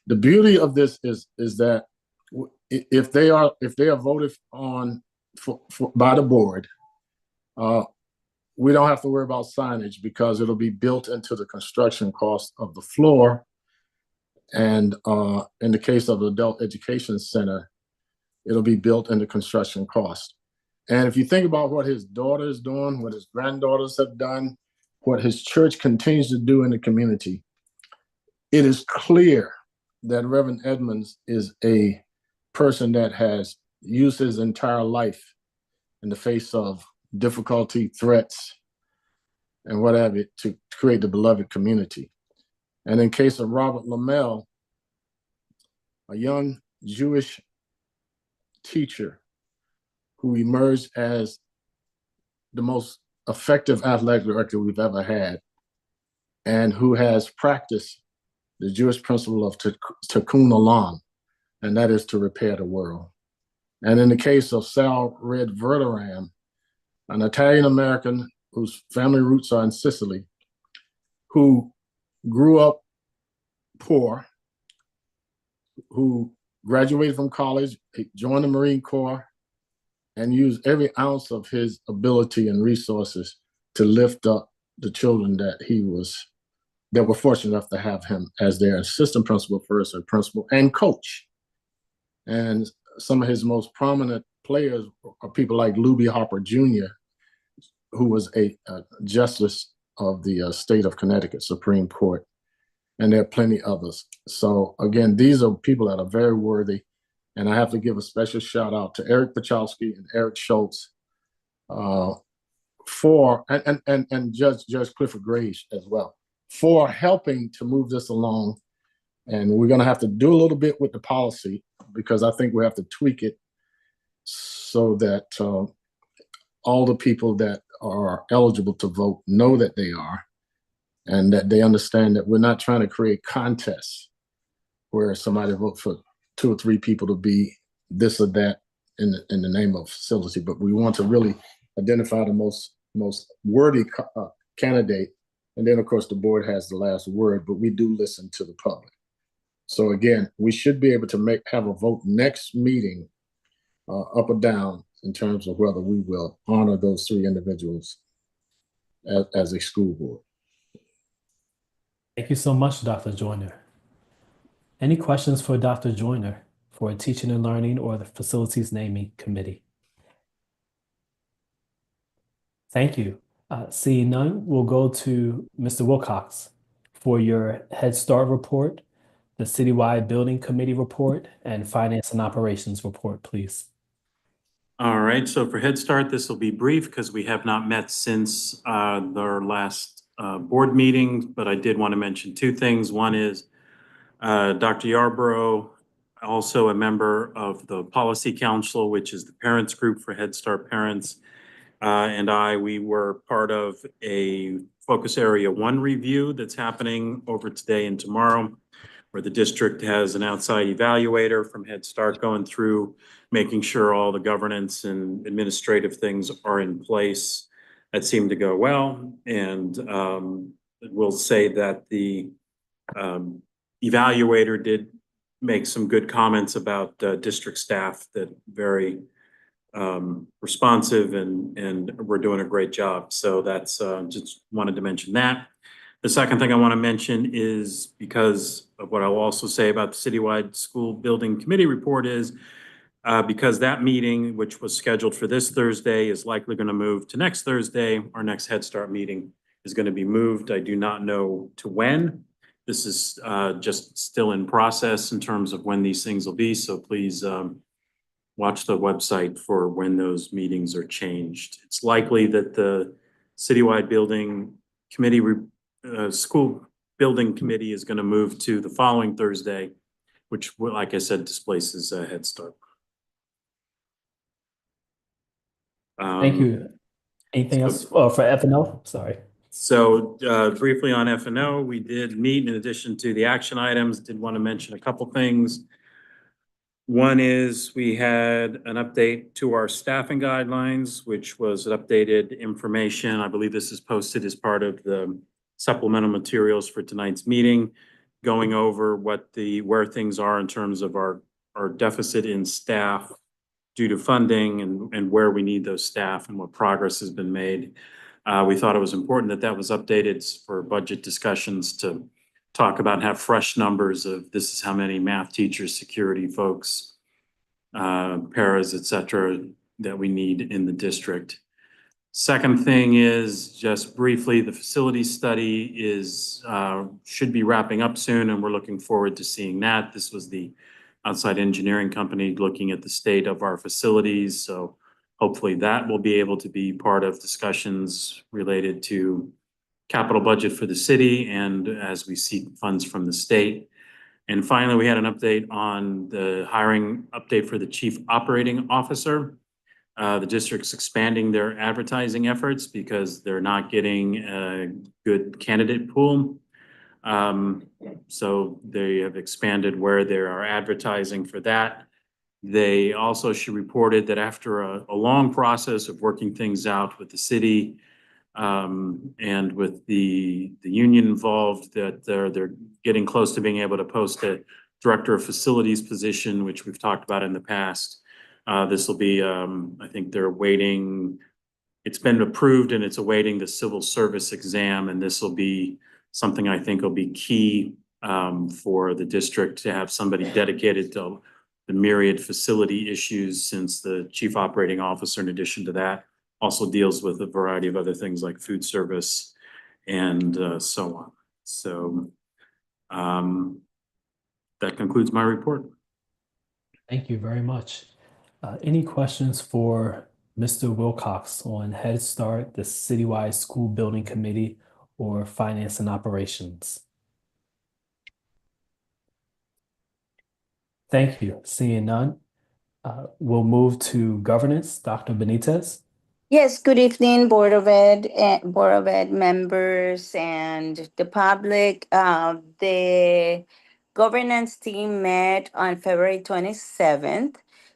The beauty of this is that if they are voted on by the board, we don't have to worry about signage because it'll be built into the construction cost of the floor. And in the case of the Adult Education Center, it'll be built into construction cost. And if you think about what his daughter is doing, what his granddaughters have done, what his church continues to do in the community, it is clear that Reverend Edmonds is a person that has used his entire life in the face of difficulty, threats, and whatever to create the beloved community. And in case of Robert Lamel, a young Jewish teacher who emerged as the most effective athletic director we've ever had, and who has practiced the Jewish principle of tikkun olam, and that is to repair the world. And in the case of Sal Red Verderam, an Italian-American whose family roots are in Sicily, who grew up poor, who graduated from college, joined the Marine Corps, and used every ounce of his ability and resources to lift up the children that were fortunate enough to have him as their assistant principal first, or principal and coach. And some of his most prominent players are people like Luby Harper Jr., who was a justice of the state of Connecticut Supreme Court, and there are plenty others. So again, these are people that are very worthy, and I have to give a special shout out to Eric Pachowski and Eric Schultz for and Judge Clifford Graves as well for helping to move this along. And we're going to have to do a little bit with the policy because I think we have to tweak it so that all the people that are eligible to vote know that they are, and that they understand that we're not trying to create contests where somebody votes for 2 or 3 people to be this or that in the name of facility, but we want to really identify the most worthy candidate. And then, of course, the board has the last word, but we do listen to the public. So again, we should be able to have a vote next meeting, up or down, in terms of whether we will honor those 3 individuals as a school board. Thank you so much, Dr. Joyner. Any questions for Dr. Joyner for Teaching and Learning or the Facilities Naming Committee? Thank you. Seeing none, we'll go to Mr. Wilcox for your Head Start report, the Citywide Building Committee report, and Finance and Operations report, please. All right, so for Head Start, this will be brief because we have not met since our last board meeting, but I did want to mention 2 things. One is Dr. Yarborough, also a member of the Policy Council, which is the parents group for Head Start parents, and we were part of a Focus Area 1 review that's happening over today and tomorrow, where the district has an outside evaluator from Head Start going through, making sure all the governance and administrative things are in place. That seemed to go well, and we'll say that the evaluator did make some good comments about district staff that very responsive, and we're doing a great job. So that's just wanted to mention that. The second thing I want to mention is, because of what I'll also say about the Citywide School Building Committee report, is because that meeting, which was scheduled for this Thursday, is likely going to move to next Thursday. Our next Head Start meeting is going to be moved. I do not know to when. This is just still in process in terms of when these things will be. So please watch the website for when those meetings are changed. It's likely that the Citywide Building Committee, School Building Committee is going to move to the following Thursday, which, like I said, displaces Head Start. Thank you. Anything else for F&O? Sorry. So briefly on F&O, we did meet in addition to the action items. Did want to mention a couple things. One is we had an update to our staffing guidelines, which was updated information. I believe this is posted as part of the supplemental materials for tonight's meeting, going over where things are in terms of our deficit in staff due to funding, and where we need those staff and what progress has been made. We thought it was important that that was updated for budget discussions, to talk about and have fresh numbers of this is how many math teachers, security folks, paras, et cetera, that we need in the district. Second thing is, just briefly, the facility study should be wrapping up soon, and we're looking forward to seeing that. This was the outside engineering company looking at the state of our facilities. So hopefully that will be able to be part of discussions related to capital budget for the city and as we seek funds from the state. And finally, we had an update on the hiring update for the Chief Operating Officer. The district's expanding their advertising efforts because they're not getting a good candidate pool. So they have expanded where they are advertising for that. They also, she reported that after a long process of working things out with the city and with the union involved, that they're getting close to being able to post a director of facilities position, which we've talked about in the past. This will be, I think they're waiting. It's been approved and it's awaiting the civil service exam, and this will be something I think will be key for the district to have somebody dedicated to the myriad facility issues, since the chief operating officer, in addition to that, also deals with a variety of other things like food service and so on. So that concludes my report. Thank you very much. Any questions for Mr. Wilcox on Head Start, the Citywide School Building Committee, or Finance and Operations? Thank you. Seeing none, we'll move to Governance. Dr. Benitez. Yes, good evening, Board of Ed members and the public. The governance team met on February 27th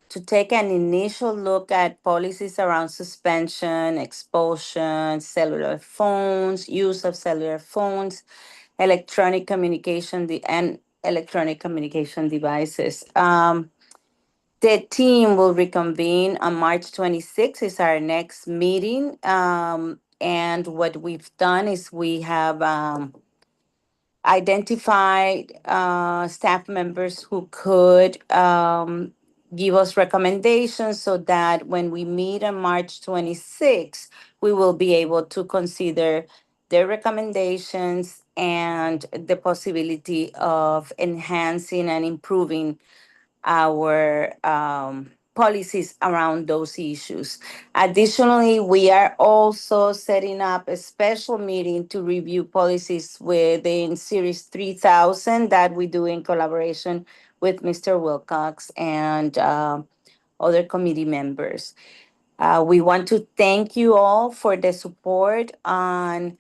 to take an initial look at policies around suspension, expulsion, cellular phones, use of cellular phones, electronic communication, and electronic communication devices. The team will reconvene on March 26th is our next meeting. And what we've done is we have identified staff members who could give us recommendations so that when we meet on March 26th, we will be able to consider their recommendations and the possibility of enhancing and improving our policies around those issues. Additionally, we are also setting up a special meeting to review policies within Series 3000 that we do in collaboration with Mr. Wilcox and other committee members. We want to thank you all for the support on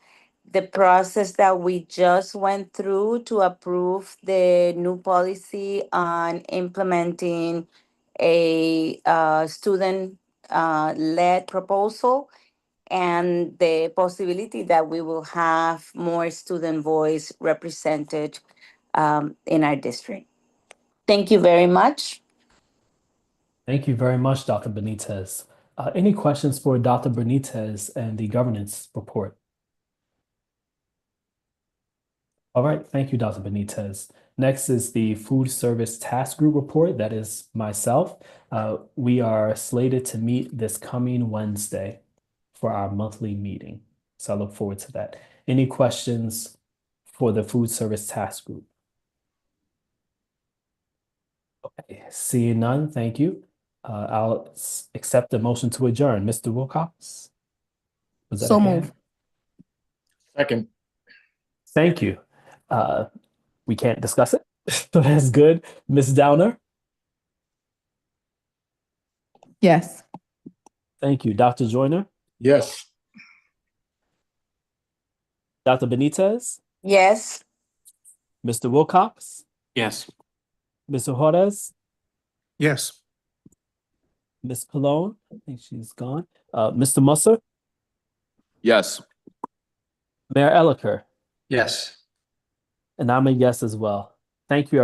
the process that we just went through to approve the new policy on implementing a student led proposal and the possibility that we will have more student voice represented in our district. Thank you very much. Thank you very much, Dr. Benitez. Any questions for Dr. Benitez and the governance report? All right, thank you, Dr. Benitez. Next is the Food Service Task Group report. That is myself. We are slated to meet this coming Wednesday for our monthly meeting. So I look forward to that. Any questions for the Food Service Task Group? Okay, seeing none, thank you. I'll accept the motion to adjourn. Mr. Wilcox? Was that So okay? moved. Second. Thank you. We can't discuss it, so that's good. Ms. Downer? Yes. Thank you. Dr. Joyner? Yes. Dr. Benitez? Yes. Mr. Wilcox? Yes. Mr. Juarez? Yes. Ms. Cologne? I think she's gone. Mr. Musser? Yes. Mayor Elicker? Yes. And I'm a yes as well. Thank you, everyone.